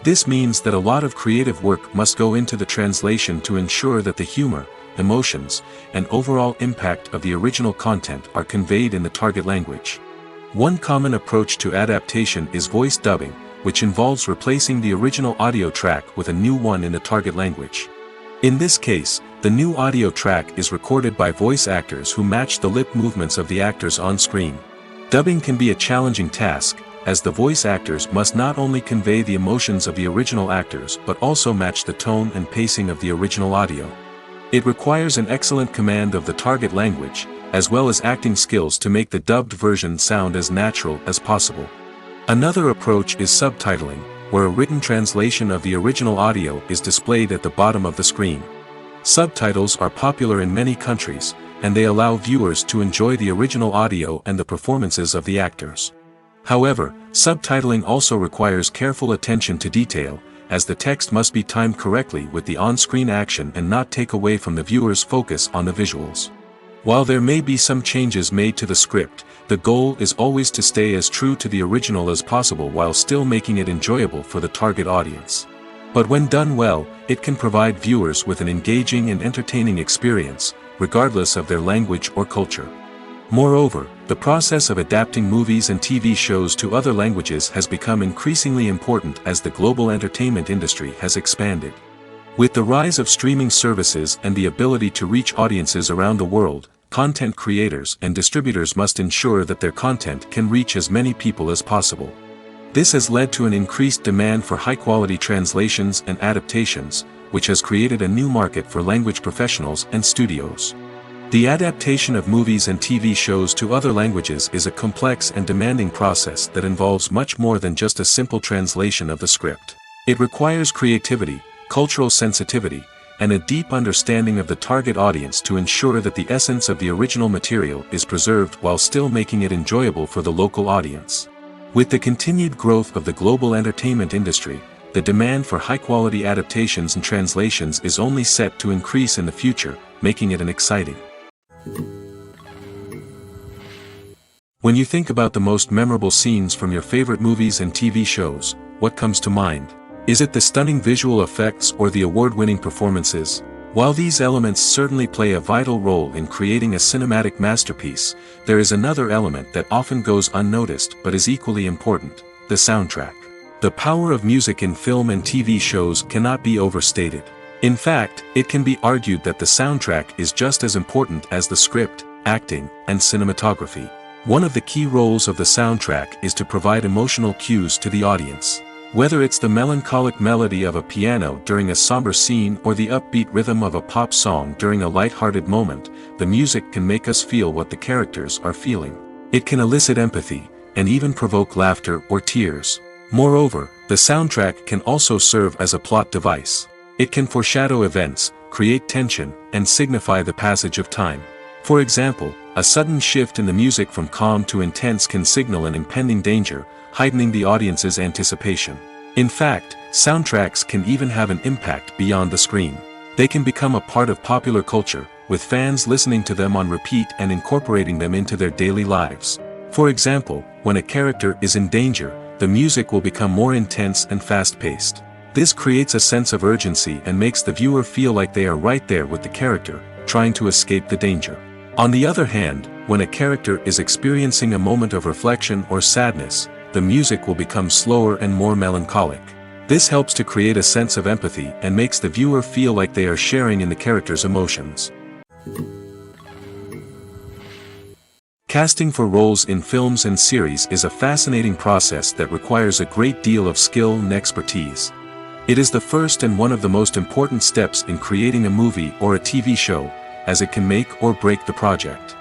This means that a lot of creative work must go into the translation to ensure that the humor, emotions, and overall impact of the original content are conveyed in the target language. One common approach to adaptation is voice dubbing, which involves replacing the original audio track with a new one in the target language. In this case, the new audio track is recorded by voice actors who match the lip movements of the actors on screen. Dubbing can be a challenging task, as the voice actors must not only convey the emotions of the original actors but also match the tone and pacing of the original audio. It requires an excellent command of the target language, as well as acting skills to make the dubbed version sound as natural as possible. Another approach is subtitling, where a written translation of the original audio is displayed at the bottom of the screen. Subtitles are popular in many countries, and they allow viewers to enjoy the original audio and the performances of the actors. However, subtitling also requires careful attention to detail, as the text must be timed correctly with the on-screen action and not take away from the viewer's focus on the visuals. While there may be some changes made to the script, the goal is always to stay as true to the original as possible while still making it enjoyable for the target audience. But when done well, it can provide viewers with an engaging and entertaining experience, regardless of their language or culture. Moreover, the process of adapting movies and TV shows to other languages has become increasingly important as the global entertainment industry has expanded. With the rise of streaming services and the ability to reach audiences around the world, content creators and distributors must ensure that their content can reach as many people as possible. This has led to an increased demand for high-quality translations and adaptations, which has created a new market for language professionals and studios. The adaptation of movies and TV shows to other languages is a complex and demanding process that involves much more than just a simple translation of the script. It requires creativity, cultural sensitivity, and a deep understanding of the target audience to ensure that the essence of the original material is preserved while still making it enjoyable for the local audience. With the continued growth of the global entertainment industry, the demand for high-quality adaptations and translations is only set to increase in the future, making it an exciting. When you think about the most memorable scenes from your favorite movies and TV shows, what comes to mind? Is it the stunning visual effects or the award-winning performances? While these elements certainly play a vital role in creating a cinematic masterpiece, there is another element that often goes unnoticed but is equally important: the soundtrack. The power of music in film and TV shows cannot be overstated. In fact, it can be argued that the soundtrack is just as important as the script, acting, and cinematography. One of the key roles of the soundtrack is to provide emotional cues to the audience. Whether it's the melancholic melody of a piano during a somber scene or the upbeat rhythm of a pop song during a light-hearted moment, the music can make us feel what the characters are feeling. It can elicit empathy, and even provoke laughter or tears. Moreover, the soundtrack can also serve as a plot device. It can foreshadow events, create tension, and signify the passage of time. For example, a sudden shift in the music from calm to intense can signal an impending danger, heightening the audience's anticipation. In fact, soundtracks can even have an impact beyond the screen. They can become a part of popular culture, with fans listening to them on repeat and incorporating them into their daily lives. For example, when a character is in danger, the music will become more intense and fast-paced. This creates a sense of urgency and makes the viewer feel like they are right there with the character, trying to escape the danger. On the other hand, when a character is experiencing a moment of reflection or sadness, the music will become slower and more melancholic. This helps to create a sense of empathy and makes the viewer feel like they are sharing in the character's emotions. Casting for roles in films and series is a fascinating process that requires a great deal of skill and expertise. It is the first and one of the most important steps in creating a movie or a TV show, as it can make or break the project.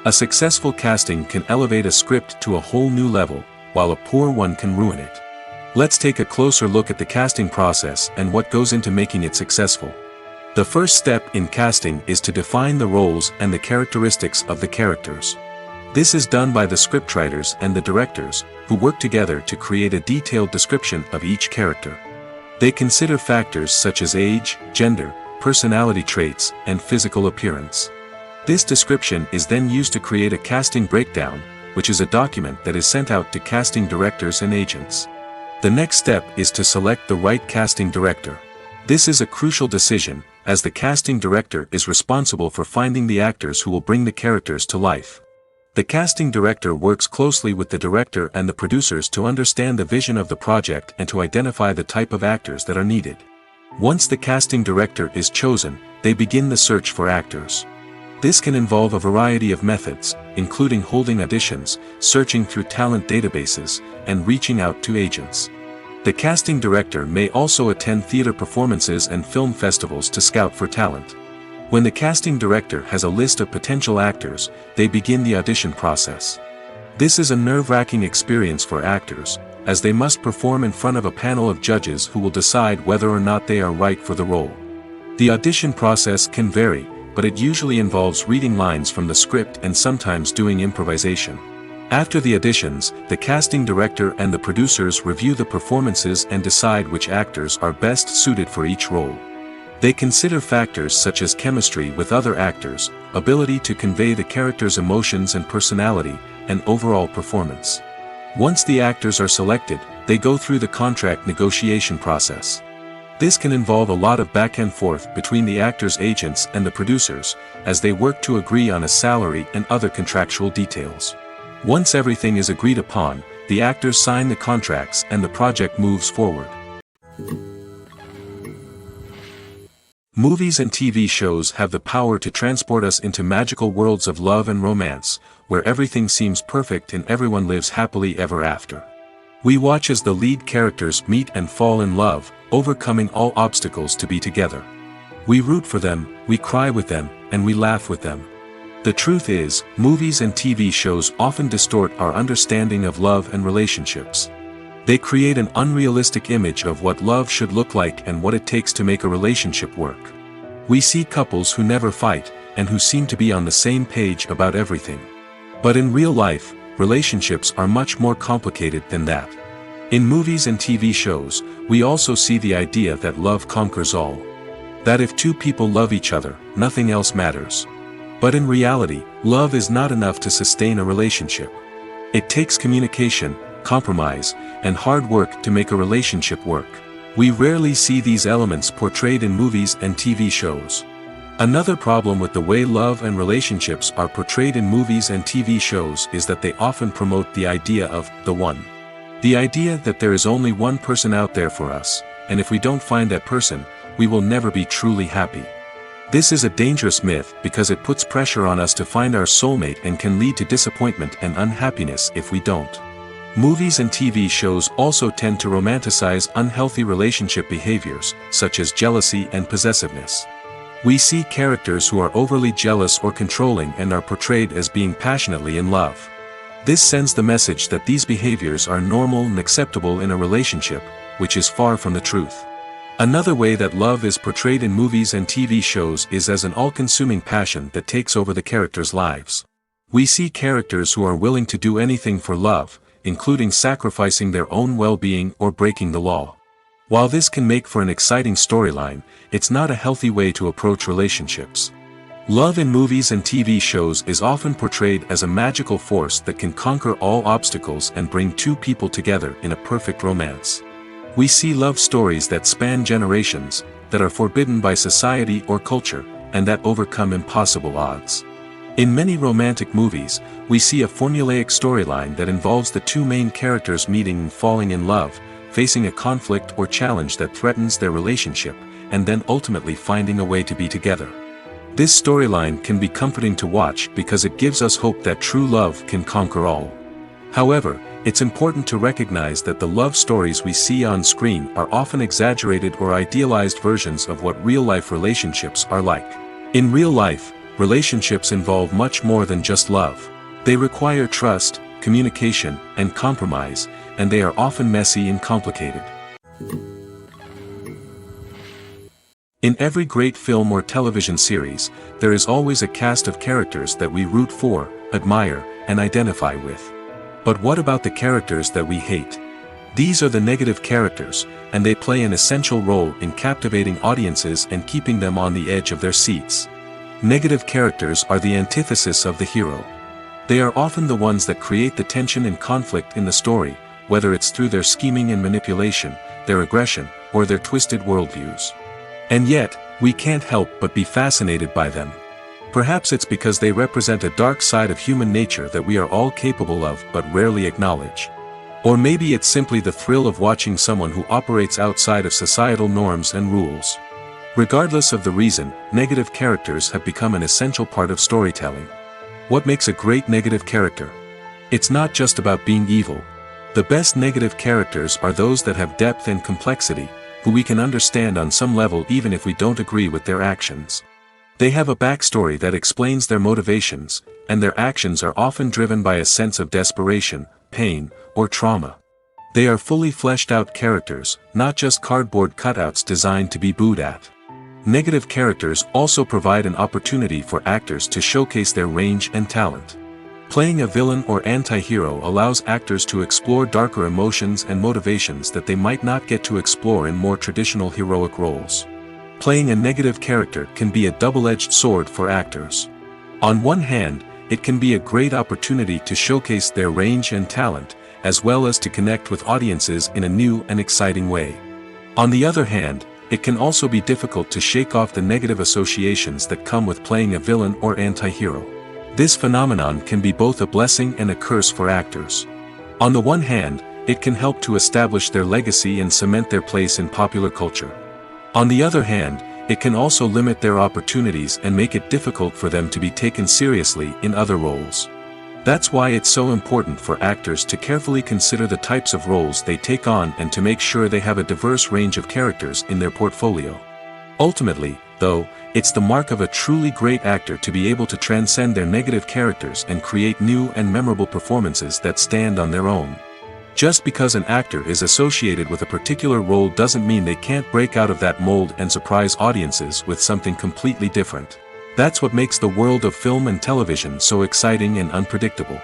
A successful casting can elevate a script to a whole new level, while a poor one can ruin it. Let's take a closer look at the casting process and what goes into making it successful. The first step in casting is to define the roles and the characteristics of the characters. This is done by the scriptwriters and the directors, who work together to create a detailed description of each character. They consider factors such as age, gender, personality traits, and physical appearance. This description is then used to create a casting breakdown, which is a document that is sent out to casting directors and agents. The next step is to select the right casting director. This is a crucial decision, as the casting director is responsible for finding the actors who will bring the characters to life. The casting director works closely with the director and the producers to understand the vision of the project and to identify the type of actors that are needed. Once the casting director is chosen, they begin the search for actors. This can involve a variety of methods, including holding auditions, searching through talent databases, and reaching out to agents. The casting director may also attend theater performances and film festivals to scout for talent. When the casting director has a list of potential actors, they begin the audition process. This is a nerve-wracking experience for actors, as they must perform in front of a panel of judges who will decide whether or not they are right for the role. The audition process can vary, but it usually involves reading lines from the script and sometimes doing improvisation. After the auditions, the casting director and the producers review the performances and decide which actors are best suited for each role. They consider factors such as chemistry with other actors, ability to convey the character's emotions and personality, and overall performance. Once the actors are selected, they go through the contract negotiation process. This can involve a lot of back and forth between the actors' agents and the producers, as they work to agree on a salary and other contractual details. Once everything is agreed upon, the actors sign the contracts and the project moves forward. Movies and TV shows have the power to transport us into magical worlds of love and romance, where everything seems perfect and everyone lives happily ever after. We watch as the lead characters meet and fall in love, overcoming all obstacles to be together. We root for them, we cry with them, and we laugh with them. The truth is, movies and TV shows often distort our understanding of love and relationships. They create an unrealistic image of what love should look like and what it takes to make a relationship work. We see couples who never fight, and who seem to be on the same page about everything. But in real life, relationships are much more complicated than that. In movies and TV shows, we also see the idea that love conquers all. That if two people love each other, nothing else matters. But in reality, love is not enough to sustain a relationship. It takes communication, compromise, and hard work to make a relationship work. We rarely see these elements portrayed in movies and TV shows. Another problem with the way love and relationships are portrayed in movies and TV shows is that they often promote the idea of the one. The idea that there is only one person out there for us, and if we don't find that person, we will never be truly happy. This is a dangerous myth because it puts pressure on us to find our soulmate and can lead to disappointment and unhappiness if we don't. Movies and TV shows also tend to romanticize unhealthy relationship behaviors, such as jealousy and possessiveness. We see characters who are overly jealous or controlling and are portrayed as being passionately in love. This sends the message that these behaviors are normal and acceptable in a relationship, which is far from the truth. Another way that love is portrayed in movies and TV shows is as an all-consuming passion that takes over the characters' lives. We see characters who are willing to do anything for love, including sacrificing their own well-being or breaking the law. While this can make for an exciting storyline, it's not a healthy way to approach relationships. Love in movies and TV shows is often portrayed as a magical force that can conquer all obstacles and bring two people together in a perfect romance. We see love stories that span generations, that are forbidden by society or culture, and that overcome impossible odds. In many romantic movies, we see a formulaic storyline that involves the two main characters meeting and falling in love, facing a conflict or challenge that threatens their relationship, and then ultimately finding a way to be together. This storyline can be comforting to watch because it gives us hope that true love can conquer all. However, it's important to recognize that the love stories we see on screen are often exaggerated or idealized versions of what real-life relationships are like. In real life, relationships involve much more than just love. They require trust, communication, and compromise, and they are often messy and complicated. In every great film or television series, there is always a cast of characters that we root for, admire, and identify with. But what about the characters that we hate? These are the negative characters, and they play an essential role in captivating audiences and keeping them on the edge of their seats. Negative characters are the antithesis of the hero. They are often the ones that create the tension and conflict in the story, whether it's through their scheming and manipulation, their aggression, or their twisted worldviews. And yet, we can't help but be fascinated by them. Perhaps it's because they represent a dark side of human nature that we are all capable of but rarely acknowledge. Or maybe it's simply the thrill of watching someone who operates outside of societal norms and rules. Regardless of the reason, negative characters have become an essential part of storytelling. What makes a great negative character? It's not just about being evil. The best negative characters are those that have depth and complexity, who we can understand on some level even if we don't agree with their actions. They have a backstory that explains their motivations, and their actions are often driven by a sense of desperation, pain, or trauma. They are fully fleshed out characters, not just cardboard cutouts designed to be booed at. Negative characters also provide an opportunity for actors to showcase their range and talent. Playing a villain or anti-hero allows actors to explore darker emotions and motivations that they might not get to explore in more traditional heroic roles. Playing a negative character can be a double-edged sword for actors. On one hand, it can be a great opportunity to showcase their range and talent, as well as to connect with audiences in a new and exciting way. On the other hand, it can also be difficult to shake off the negative associations that come with playing a villain or anti-hero. This phenomenon can be both a blessing and a curse for actors. On the one hand, it can help to establish their legacy and cement their place in popular culture. On the other hand, it can also limit their opportunities and make it difficult for them to be taken seriously in other roles. That's why it's so important for actors to carefully consider the types of roles they take on and to make sure they have a diverse range of characters in their portfolio. Ultimately, though, it's the mark of a truly great actor to be able to transcend their negative characters and create new and memorable performances that stand on their own. Just because an actor is associated with a particular role doesn't mean they can't break out of that mold and surprise audiences with something completely different. That's what makes the world of film and television so exciting and unpredictable.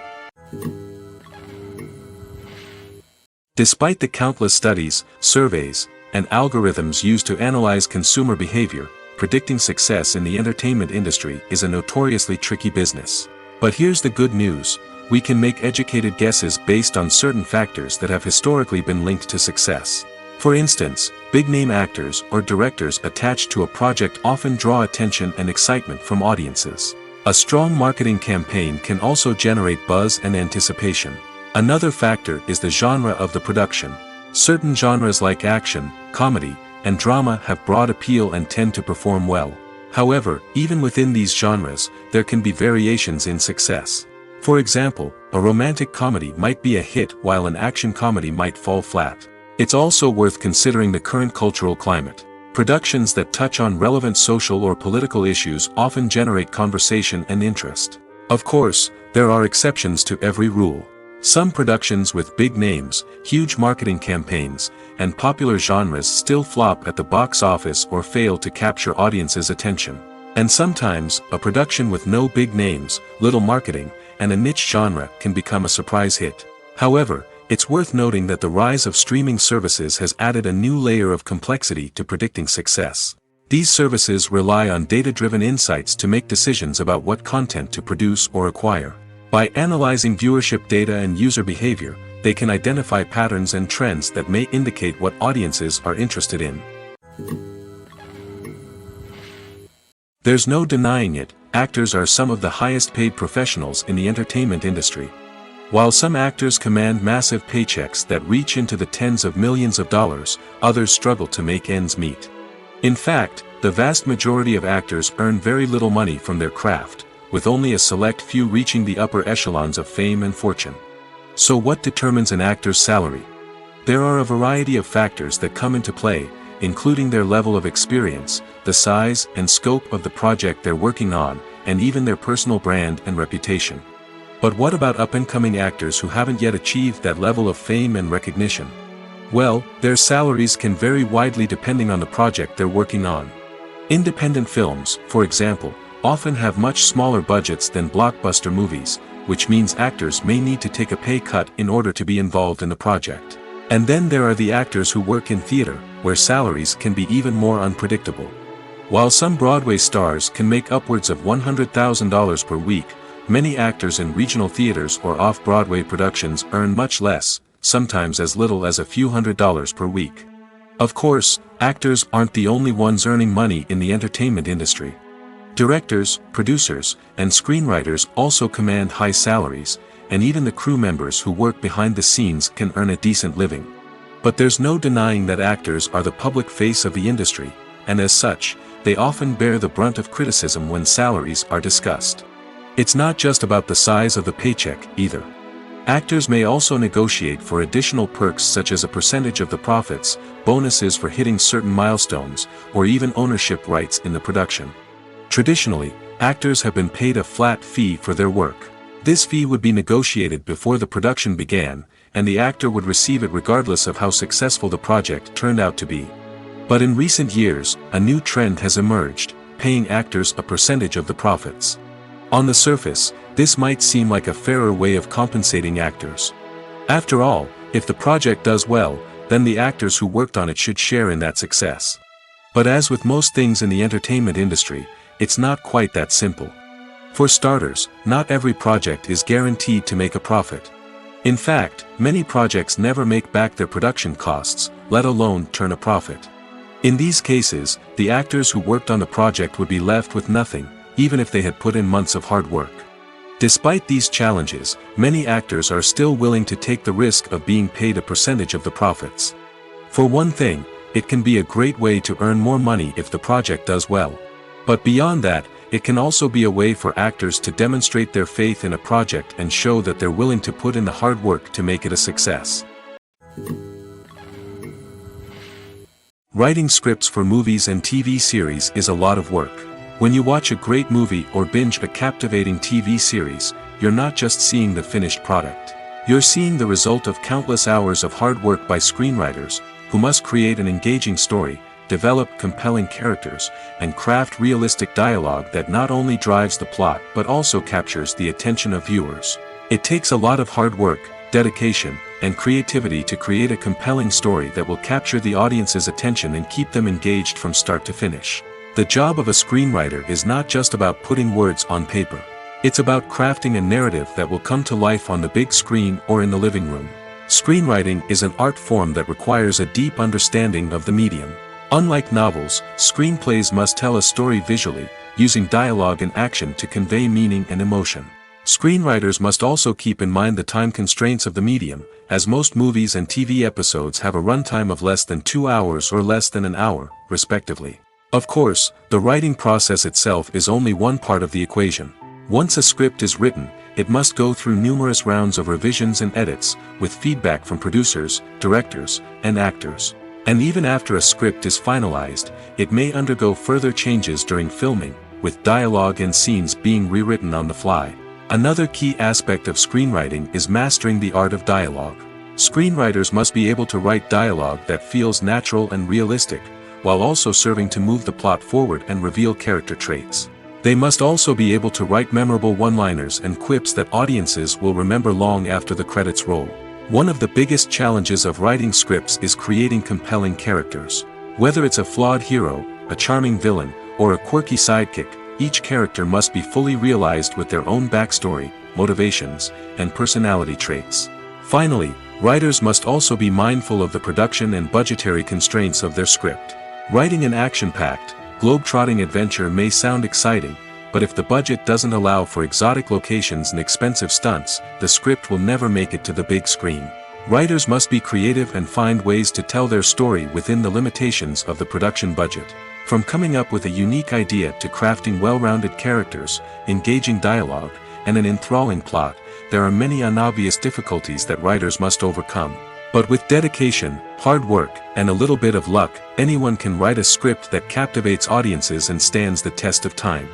Despite the countless studies, surveys, and algorithms used to analyze consumer behavior, predicting success in the entertainment industry is a notoriously tricky business. But here's the good news: we can make educated guesses based on certain factors that have historically been linked to success. For instance, big-name actors or directors attached to a project often draw attention and excitement from audiences. A strong marketing campaign can also generate buzz and anticipation. Another factor is the genre of the production. Certain genres like action, comedy, and drama have broad appeal and tend to perform well. However, even within these genres, there can be variations in success. For example, a romantic comedy might be a hit while an action comedy might fall flat. It's also worth considering the current cultural climate. Productions that touch on relevant social or political issues often generate conversation and interest. Of course, there are exceptions to every rule. Some productions with big names, huge marketing campaigns, and popular genres still flop at the box office or fail to capture audiences' attention. And sometimes, a production with no big names, little marketing, and a niche genre can become a surprise hit. However, it's worth noting that the rise of streaming services has added a new layer of complexity to predicting success. These services rely on data-driven insights to make decisions about what content to produce or acquire. By analyzing viewership data and user behavior, they can identify patterns and trends that may indicate what audiences are interested in. There's no denying it, actors are some of the highest-paid professionals in the entertainment industry. While some actors command massive paychecks that reach into the tens of millions of dollars, others struggle to make ends meet. In fact, the vast majority of actors earn very little money from their craft, with only a select few reaching the upper echelons of fame and fortune. So what determines an actor's salary? There are a variety of factors that come into play, including their level of experience, the size and scope of the project they're working on, and even their personal brand and reputation. But what about up-and-coming actors who haven't yet achieved that level of fame and recognition? Well, their salaries can vary widely depending on the project they're working on. Independent films, for example, often have much smaller budgets than blockbuster movies, which means actors may need to take a pay cut in order to be involved in the project. And then there are the actors who work in theater, where salaries can be even more unpredictable. While some Broadway stars can make upwards of $100,000 per week, many actors in regional theaters or off-Broadway productions earn much less, sometimes as little as a few $100s per week. Of course, actors aren't the only ones earning money in the entertainment industry. Directors, producers, and screenwriters also command high salaries, and even the crew members who work behind the scenes can earn a decent living. But there's no denying that actors are the public face of the industry, and as such, they often bear the brunt of criticism when salaries are discussed. It's not just about the size of the paycheck, either. Actors may also negotiate for additional perks such as a percentage of the profits, bonuses for hitting certain milestones, or even ownership rights in the production. Traditionally, actors have been paid a flat fee for their work. This fee would be negotiated before the production began, and the actor would receive it regardless of how successful the project turned out to be. But in recent years, a new trend has emerged, paying actors a percentage of the profits. On the surface, this might seem like a fairer way of compensating actors. After all, if the project does well, then the actors who worked on it should share in that success. But as with most things in the entertainment industry, it's not quite that simple. For starters, not every project is guaranteed to make a profit. In fact, many projects never make back their production costs, let alone turn a profit. In these cases, the actors who worked on the project would be left with nothing, even if they had put in months of hard work. Despite these challenges, many actors are still willing to take the risk of being paid a percentage of the profits. For one thing, it can be a great way to earn more money if the project does well. But beyond that, it can also be a way for actors to demonstrate their faith in a project and show that they're willing to put in the hard work to make it a success. Writing scripts for movies and TV series is a lot of work. When you watch a great movie or binge a captivating TV series, you're not just seeing the finished product. You're seeing the result of countless hours of hard work by screenwriters, who must create an engaging story, develop compelling characters, and craft realistic dialogue that not only drives the plot but also captures the attention of viewers. It takes a lot of hard work, dedication, and creativity to create a compelling story that will capture the audience's attention and keep them engaged from start to finish. The job of a screenwriter is not just about putting words on paper. It's about crafting a narrative that will come to life on the big screen or in the living room. Screenwriting is an art form that requires a deep understanding of the medium. Unlike novels, screenplays must tell a story visually, using dialogue and action to convey meaning and emotion. Screenwriters must also keep in mind the time constraints of the medium, as most movies and TV episodes have a runtime of less than 2 hours or less than an hour, respectively. Of course, the writing process itself is only one part of the equation. Once a script is written, it must go through numerous rounds of revisions and edits, with feedback from producers, directors, and actors. And even after a script is finalized, it may undergo further changes during filming, with dialogue and scenes being rewritten on the fly. Another key aspect of screenwriting is mastering the art of dialogue. Screenwriters must be able to write dialogue that feels natural and realistic, while also serving to move the plot forward and reveal character traits. They must also be able to write memorable one-liners and quips that audiences will remember long after the credits roll. One of the biggest challenges of writing scripts is creating compelling characters. Whether it's a flawed hero, a charming villain, or a quirky sidekick, each character must be fully realized with their own backstory, motivations, and personality traits. Finally, writers must also be mindful of the production and budgetary constraints of their script. Writing an action-packed, globe-trotting adventure may sound exciting, but if the budget doesn't allow for exotic locations and expensive stunts, the script will never make it to the big screen. Writers must be creative and find ways to tell their story within the limitations of the production budget. From coming up with a unique idea to crafting well-rounded characters, engaging dialogue, and an enthralling plot, there are many unobvious difficulties that writers must overcome. But with dedication, hard work, and a little bit of luck, anyone can write a script that captivates audiences and stands the test of time.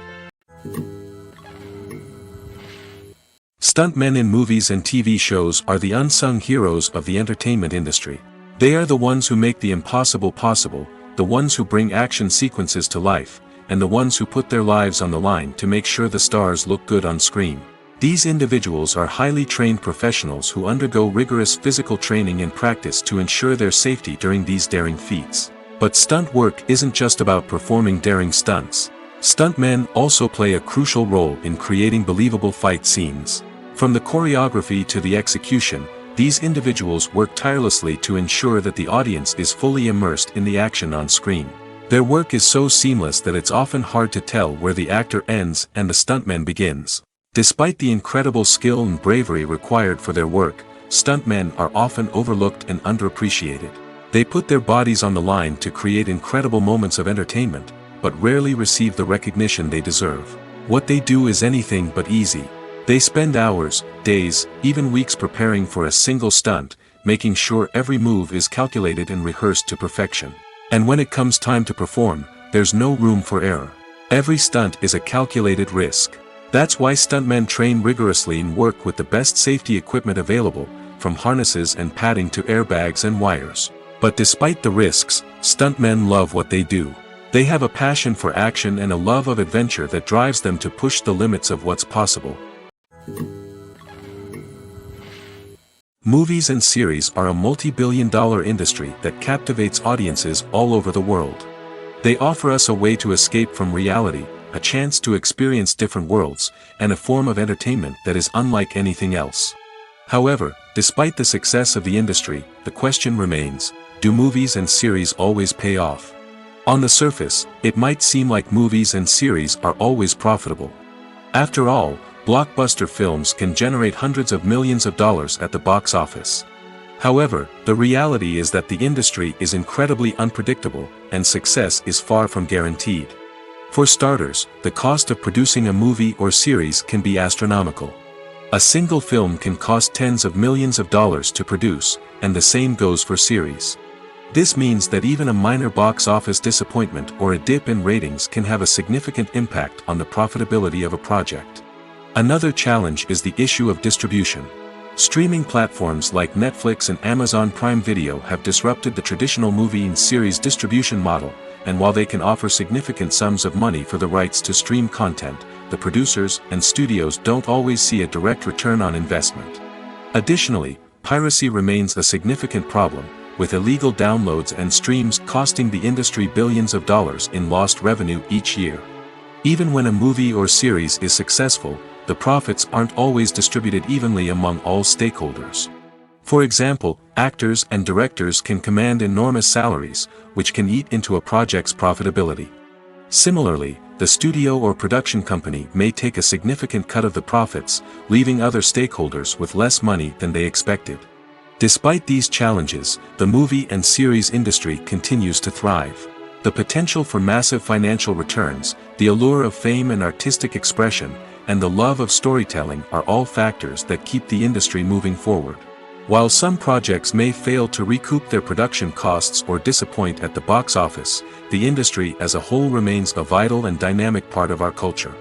Stuntmen in movies and TV shows are the unsung heroes of the entertainment industry. They are the ones who make the impossible possible, the ones who bring action sequences to life, and the ones who put their lives on the line to make sure the stars look good on screen. These individuals are highly trained professionals who undergo rigorous physical training and practice to ensure their safety during these daring feats. But stunt work isn't just about performing daring stunts. Stuntmen also play a crucial role in creating believable fight scenes. From the choreography to the execution, these individuals work tirelessly to ensure that the audience is fully immersed in the action on screen. Their work is so seamless that it's often hard to tell where the actor ends and the stuntman begins. Despite the incredible skill and bravery required for their work, stuntmen are often overlooked and underappreciated. They put their bodies on the line to create incredible moments of entertainment, but rarely receive the recognition they deserve. What they do is anything but easy. They spend hours, days, even weeks preparing for a single stunt, making sure every move is calculated and rehearsed to perfection. And when it comes time to perform, there's no room for error. Every stunt is a calculated risk. That's why stuntmen train rigorously and work with the best safety equipment available, from harnesses and padding to airbags and wires. But despite the risks, stuntmen love what they do. They have a passion for action and a love of adventure that drives them to push the limits of what's possible. Movies and series are a multi-billion-dollar industry that captivates audiences all over the world. They offer us a way to escape from reality, a chance to experience different worlds, and a form of entertainment that is unlike anything else. However, despite the success of the industry, the question remains, do movies and series always pay off? On the surface, it might seem like movies and series are always profitable. After all, blockbuster films can generate hundreds of millions of dollars at the box office. However, the reality is that the industry is incredibly unpredictable, and success is far from guaranteed. For starters, the cost of producing a movie or series can be astronomical. A single film can cost tens of millions of dollars to produce, and the same goes for series. This means that even a minor box office disappointment or a dip in ratings can have a significant impact on the profitability of a project. Another challenge is the issue of distribution. Streaming platforms like Netflix and Amazon Prime Video have disrupted the traditional movie and series distribution model, and while they can offer significant sums of money for the rights to stream content, the producers and studios don't always see a direct return on investment. Additionally, piracy remains a significant problem, with illegal downloads and streams costing the industry billions of dollars in lost revenue each year. Even when a movie or series is successful, the profits aren't always distributed evenly among all stakeholders. For example, actors and directors can command enormous salaries, which can eat into a project's profitability. Similarly, the studio or production company may take a significant cut of the profits, leaving other stakeholders with less money than they expected. Despite these challenges, the movie and series industry continues to thrive. The potential for massive financial returns, the allure of fame and artistic expression, and the love of storytelling are all factors that keep the industry moving forward. While some projects may fail to recoup their production costs or disappoint at the box office, the industry as a whole remains a vital and dynamic part of our culture.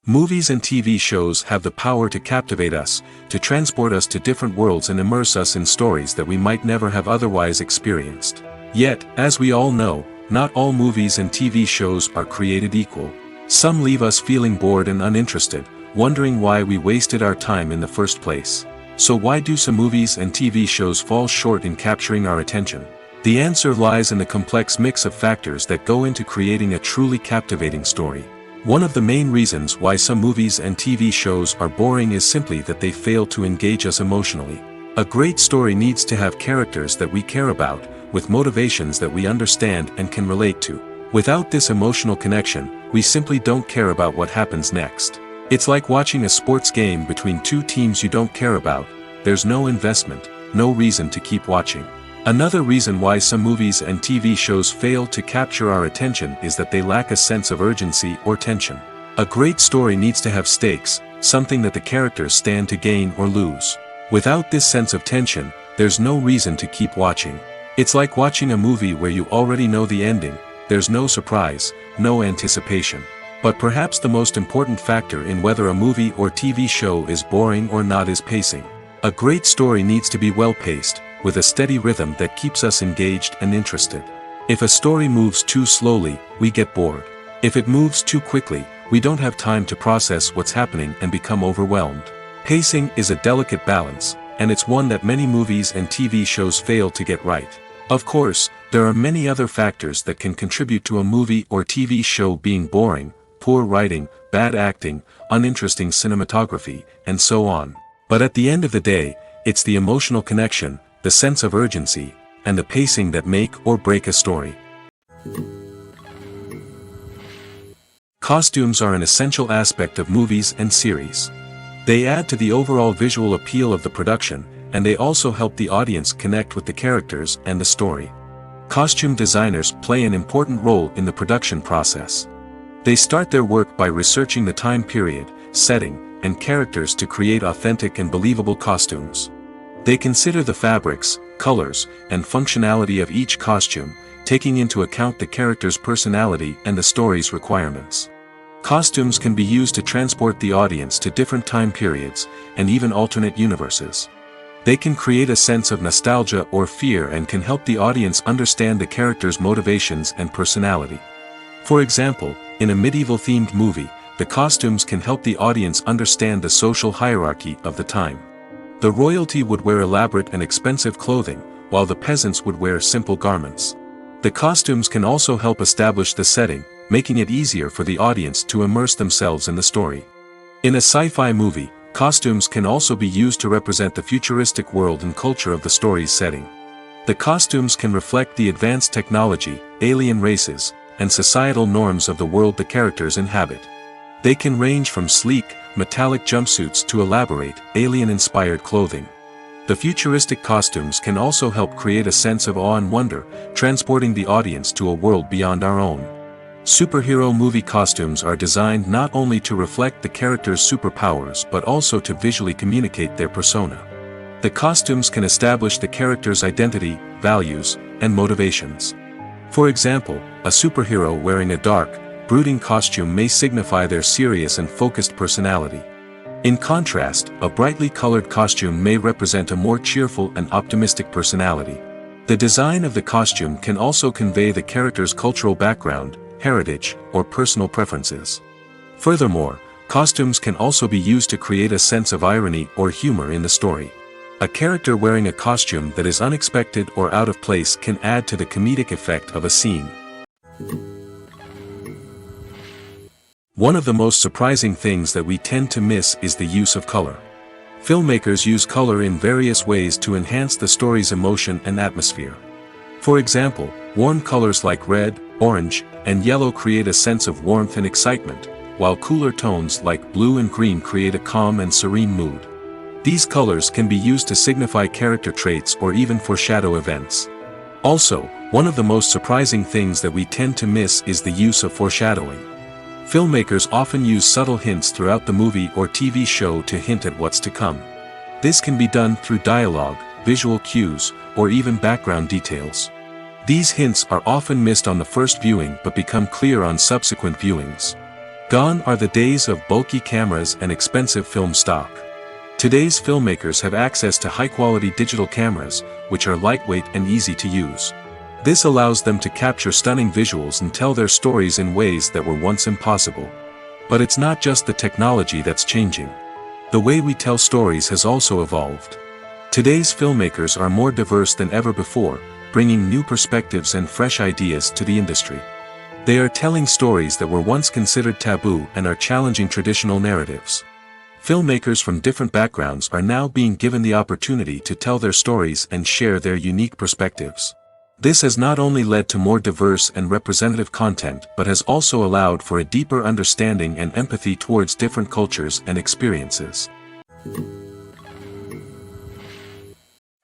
Movies and TV shows have the power to captivate us, to transport us to different worlds and immerse us in stories that we might never have otherwise experienced. Yet, as we all know, not all movies and TV shows are created equal. Some leave us feeling bored and uninterested, wondering why we wasted our time in the first place. So why do some movies and TV shows fall short in capturing our attention? The answer lies in the complex mix of factors that go into creating a truly captivating story. One of the main reasons why some movies and TV shows are boring is simply that they fail to engage us emotionally. A great story needs to have characters that we care about, with motivations that we understand and can relate to. Without this emotional connection, we simply don't care about what happens next. It's like watching a sports game between two teams you don't care about. There's no investment, no reason to keep watching. Another reason why some movies and TV shows fail to capture our attention is that they lack a sense of urgency or tension. A great story needs to have stakes, something that the characters stand to gain or lose. Without this sense of tension, there's no reason to keep watching. It's like watching a movie where you already know the ending. There's no surprise, no anticipation. But perhaps the most important factor in whether a movie or TV show is boring or not is pacing. A great story needs to be well paced, with a steady rhythm that keeps us engaged and interested. If a story moves too slowly, we get bored. If it moves too quickly, we don't have time to process what's happening and become overwhelmed. Pacing is a delicate balance, and it's one that many movies and TV shows fail to get right. Of course, there are many other factors that can contribute to a movie or TV show being boring: poor writing, bad acting, uninteresting cinematography, and so on. But at the end of the day, it's the emotional connection, the sense of urgency, and the pacing that make or break a story. Costumes are an essential aspect of movies and series. They add to the overall visual appeal of the production, and they also help the audience connect with the characters and the story. Costume designers play an important role in the production process. They start their work by researching the time period, setting, and characters to create authentic and believable costumes. They consider the fabrics, colors, and functionality of each costume, taking into account the character's personality and the story's requirements. Costumes can be used to transport the audience to different time periods, and even alternate universes. They can create a sense of nostalgia or fear and can help the audience understand the character's motivations and personality. For example, in a medieval-themed movie, the costumes can help the audience understand the social hierarchy of the time. The royalty would wear elaborate and expensive clothing, while the peasants would wear simple garments. The costumes can also help establish the setting, making it easier for the audience to immerse themselves in the story. In a sci-fi movie, costumes can also be used to represent the futuristic world and culture of the story's setting. The costumes can reflect the advanced technology, alien races, and societal norms of the world the characters inhabit. They can range from sleek, metallic jumpsuits to elaborate, alien-inspired clothing. The futuristic costumes can also help create a sense of awe and wonder, transporting the audience to a world beyond our own. Superhero movie costumes are designed not only to reflect the character's superpowers but also to visually communicate their persona. The costumes can establish the character's identity, values, and motivations. For example, a superhero wearing a dark, brooding costume may signify their serious and focused personality. In contrast, a brightly colored costume may represent a more cheerful and optimistic personality. The design of the costume can also convey the character's cultural background, heritage, or personal preferences. Furthermore, costumes can also be used to create a sense of irony or humor in the story. A character wearing a costume that is unexpected or out of place can add to the comedic effect of a scene. One of the most surprising things that we tend to miss is the use of color. Filmmakers use color in various ways to enhance the story's emotion and atmosphere. For example, warm colors like red, orange, and yellow create a sense of warmth and excitement, while cooler tones like blue and green create a calm and serene mood. These colors can be used to signify character traits or even foreshadow events. Also, one of the most surprising things that we tend to miss is the use of foreshadowing. Filmmakers often use subtle hints throughout the movie or TV show to hint at what's to come. This can be done through dialogue, visual cues, or even background details. These hints are often missed on the first viewing but become clear on subsequent viewings. Gone are the days of bulky cameras and expensive film stock. Today's filmmakers have access to high-quality digital cameras, which are lightweight and easy to use. This allows them to capture stunning visuals and tell their stories in ways that were once impossible. But it's not just the technology that's changing. The way we tell stories has also evolved. Today's filmmakers are more diverse than ever before, bringing new perspectives and fresh ideas to the industry. They are telling stories that were once considered taboo and are challenging traditional narratives. Filmmakers from different backgrounds are now being given the opportunity to tell their stories and share their unique perspectives. This has not only led to more diverse and representative content but has also allowed for a deeper understanding and empathy towards different cultures and experiences.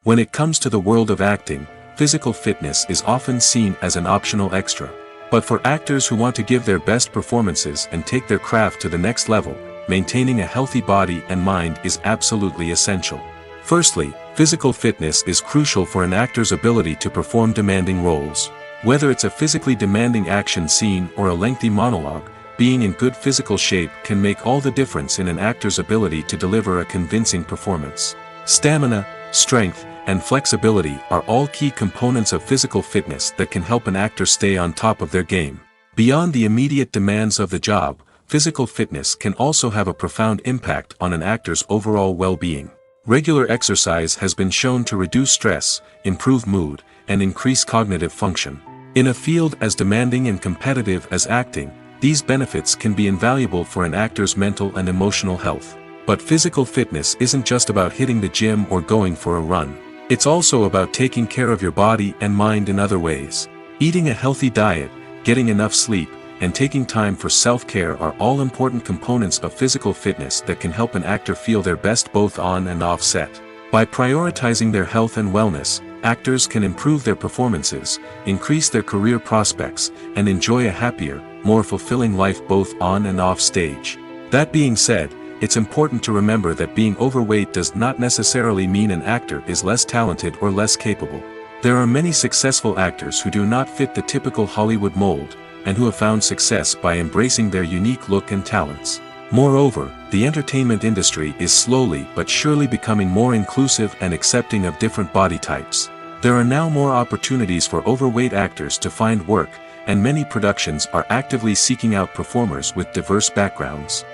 When it comes to the world of acting, physical fitness is often seen as an optional extra. But for actors who want to give their best performances and take their craft to the next level, maintaining a healthy body and mind is absolutely essential. Firstly, physical fitness is crucial for an actor's ability to perform demanding roles. Whether it's a physically demanding action scene or a lengthy monologue, being in good physical shape can make all the difference in an actor's ability to deliver a convincing performance. Stamina, strength, and flexibility are all key components of physical fitness that can help an actor stay on top of their game. Beyond the immediate demands of the job, physical fitness can also have a profound impact on an actor's overall well-being. Regular exercise has been shown to reduce stress, improve mood, and increase cognitive function. In a field as demanding and competitive as acting, these benefits can be invaluable for an actor's mental and emotional health. But physical fitness isn't just about hitting the gym or going for a run. It's also about taking care of your body and mind in other ways. Eating a healthy diet, getting enough sleep, and taking time for self-care are all important components of physical fitness that can help an actor feel their best both on and off set. By prioritizing their health and wellness, actors can improve their performances, increase their career prospects, and enjoy a happier, more fulfilling life both on and off stage. That being said, it's important to remember that being overweight does not necessarily mean an actor is less talented or less capable. There are many successful actors who do not fit the typical Hollywood mold, and who have found success by embracing their unique look and talents. Moreover, the entertainment industry is slowly but surely becoming more inclusive and accepting of different body types. There are now more opportunities for overweight actors to find work, and many productions are actively seeking out performers with diverse backgrounds.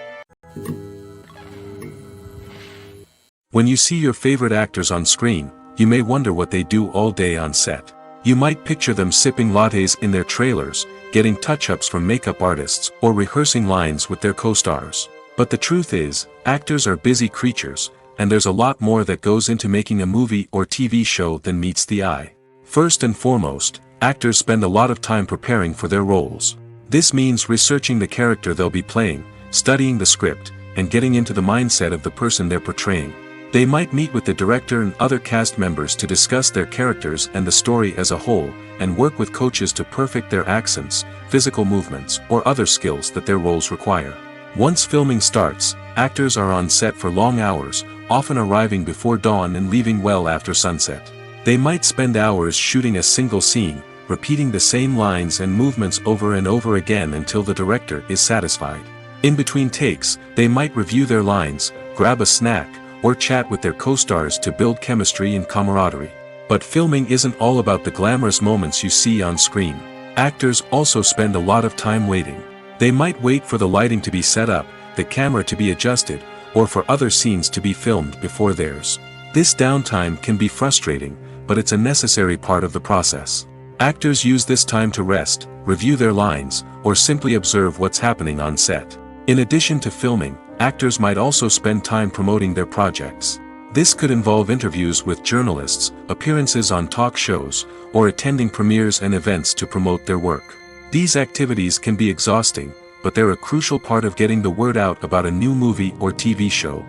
When you see your favorite actors on screen, you may wonder what they do all day on set. You might picture them sipping lattes in their trailers, getting touch-ups from makeup artists, or rehearsing lines with their co-stars. But the truth is, actors are busy creatures, and there's a lot more that goes into making a movie or TV show than meets the eye. First and foremost, actors spend a lot of time preparing for their roles. This means researching the character they'll be playing, studying the script, and getting into the mindset of the person they're portraying. They might meet with the director and other cast members to discuss their characters and the story as a whole, and work with coaches to perfect their accents, physical movements, or other skills that their roles require. Once filming starts, actors are on set for long hours, often arriving before dawn and leaving well after sunset. They might spend hours shooting a single scene, repeating the same lines and movements over and over again until the director is satisfied. In between takes, they might review their lines, grab a snack, or chat with their co-stars to build chemistry and camaraderie. But filming isn't all about the glamorous moments you see on screen. Actors also spend a lot of time waiting. They might wait for the lighting to be set up, the camera to be adjusted, or for other scenes to be filmed before theirs. This downtime can be frustrating, but it's a necessary part of the process. Actors use this time to rest, review their lines, or simply observe what's happening on set. In addition to filming, actors might also spend time promoting their projects. This could involve interviews with journalists, appearances on talk shows, or attending premieres and events to promote their work. These activities can be exhausting, but they're a crucial part of getting the word out about a new movie or TV show.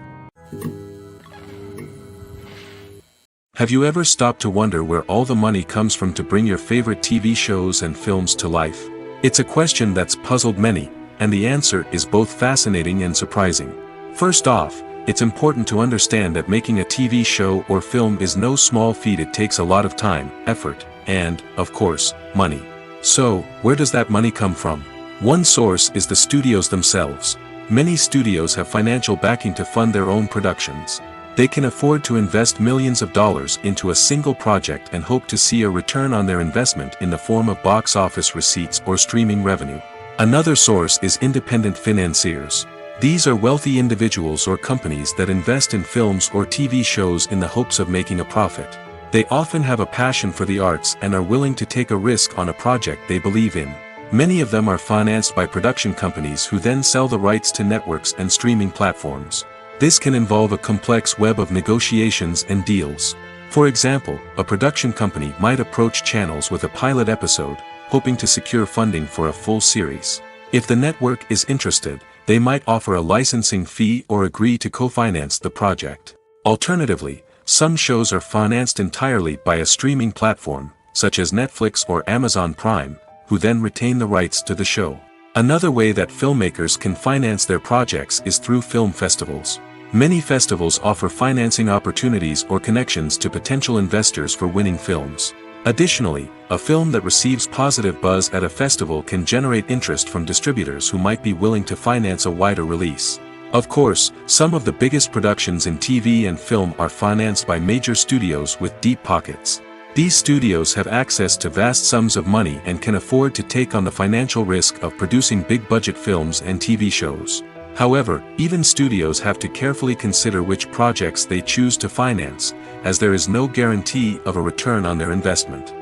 Have you ever stopped to wonder where all the money comes from to bring your favorite TV shows and films to life? It's a question that's puzzled many, and the answer is both fascinating and surprising. First off, it's important to understand that making a TV show or film is no small feat. It takes a lot of time, effort, and, of course, money. So, where does that money come from? One source is the studios themselves. Many studios have financial backing to fund their own productions. They can afford to invest millions of dollars into a single project and hope to see a return on their investment in the form of box office receipts or streaming revenue. Another source is independent financiers. These are wealthy individuals or companies that invest in films or TV shows in the hopes of making a profit. They often have a passion for the arts and are willing to take a risk on a project they believe in. Many of them are financed by production companies who then sell the rights to networks and streaming platforms. This can involve a complex web of negotiations and deals. For example, a production company might approach channels with a pilot episode, hoping to secure funding for a full series. If the network is interested, they might offer a licensing fee or agree to co-finance the project. Alternatively, some shows are financed entirely by a streaming platform, such as Netflix or Amazon Prime, who then retain the rights to the show. Another way that filmmakers can finance their projects is through film festivals. Many festivals offer financing opportunities or connections to potential investors for winning films. Additionally, a film that receives positive buzz at a festival can generate interest from distributors who might be willing to finance a wider release. Of course, some of the biggest productions in TV and film are financed by major studios with deep pockets. These studios have access to vast sums of money and can afford to take on the financial risk of producing big-budget films and TV shows. However, even studios have to carefully consider which projects they choose to finance, as there is no guarantee of a return on their investment.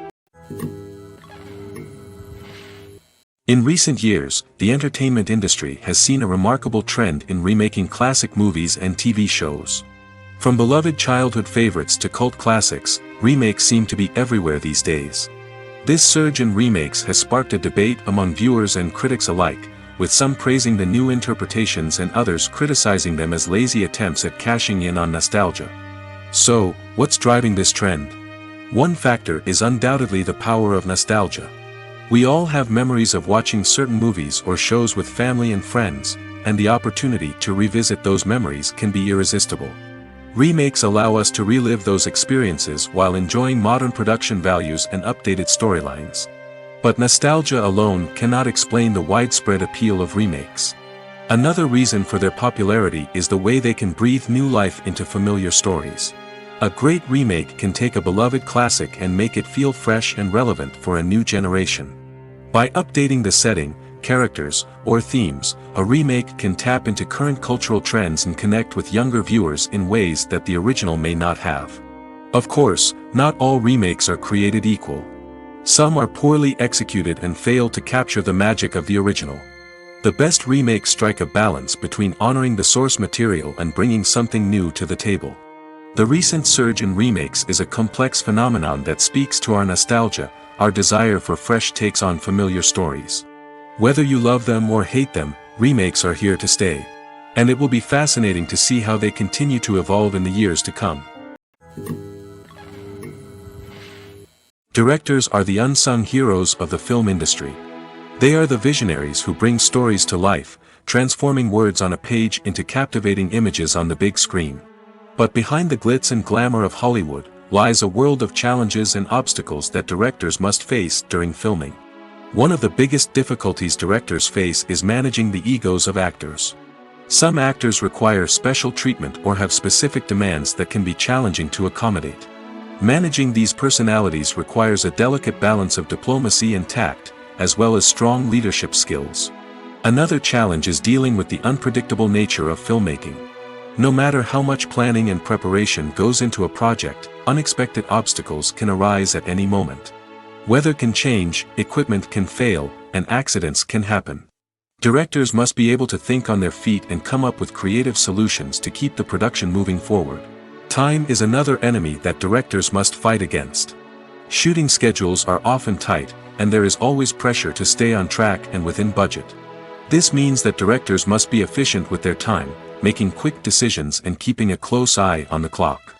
In recent years, the entertainment industry has seen a remarkable trend in remaking classic movies and TV shows. From beloved childhood favorites to cult classics, remakes seem to be everywhere these days. This surge in remakes has sparked a debate among viewers and critics alike, with some praising the new interpretations and others criticizing them as lazy attempts at cashing in on nostalgia. So, what's driving this trend? One factor is undoubtedly the power of nostalgia. We all have memories of watching certain movies or shows with family and friends, and the opportunity to revisit those memories can be irresistible. Remakes allow us to relive those experiences while enjoying modern production values and updated storylines. But nostalgia alone cannot explain the widespread appeal of remakes. Another reason for their popularity is the way they can breathe new life into familiar stories. A great remake can take a beloved classic and make it feel fresh and relevant for a new generation. By updating the setting, characters, or themes, a remake can tap into current cultural trends and connect with younger viewers in ways that the original may not have. Of course, not all remakes are created equal. Some are poorly executed and fail to capture the magic of the original. The best remakes strike a balance between honoring the source material and bringing something new to the table. The recent surge in remakes is a complex phenomenon that speaks to our nostalgia, our desire for fresh takes on familiar stories. Whether you love them or hate them, remakes are here to stay. And it will be fascinating to see how they continue to evolve in the years to come. Directors are the unsung heroes of the film industry. They are the visionaries who bring stories to life, transforming words on a page into captivating images on the big screen. But behind the glitz and glamour of Hollywood, lies a world of challenges and obstacles that directors must face during filming. One of the biggest difficulties directors face is managing the egos of actors. Some actors require special treatment or have specific demands that can be challenging to accommodate. Managing these personalities requires a delicate balance of diplomacy and tact, as well as strong leadership skills. Another challenge is dealing with the unpredictable nature of filmmaking. No matter how much planning and preparation goes into a project, unexpected obstacles can arise at any moment. Weather can change, equipment can fail, and accidents can happen. Directors must be able to think on their feet and come up with creative solutions to keep the production moving forward. Time is another enemy that directors must fight against. Shooting schedules are often tight, and there is always pressure to stay on track and within budget. This means that directors must be efficient with their time, making quick decisions and keeping a close eye on the clock.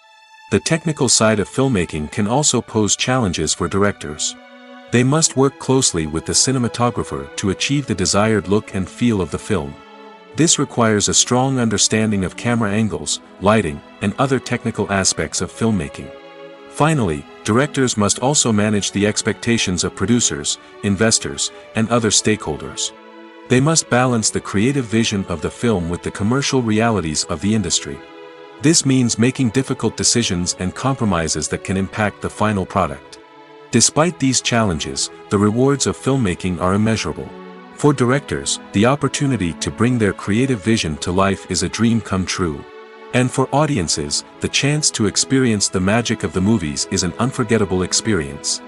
The technical side of filmmaking can also pose challenges for directors. They must work closely with the cinematographer to achieve the desired look and feel of the film. This requires a strong understanding of camera angles, lighting, and other technical aspects of filmmaking. Finally, directors must also manage the expectations of producers, investors, and other stakeholders. They must balance the creative vision of the film with the commercial realities of the industry. This means making difficult decisions and compromises that can impact the final product. Despite these challenges, the rewards of filmmaking are immeasurable. For directors, the opportunity to bring their creative vision to life is a dream come true. And for audiences, the chance to experience the magic of the movies is an unforgettable experience.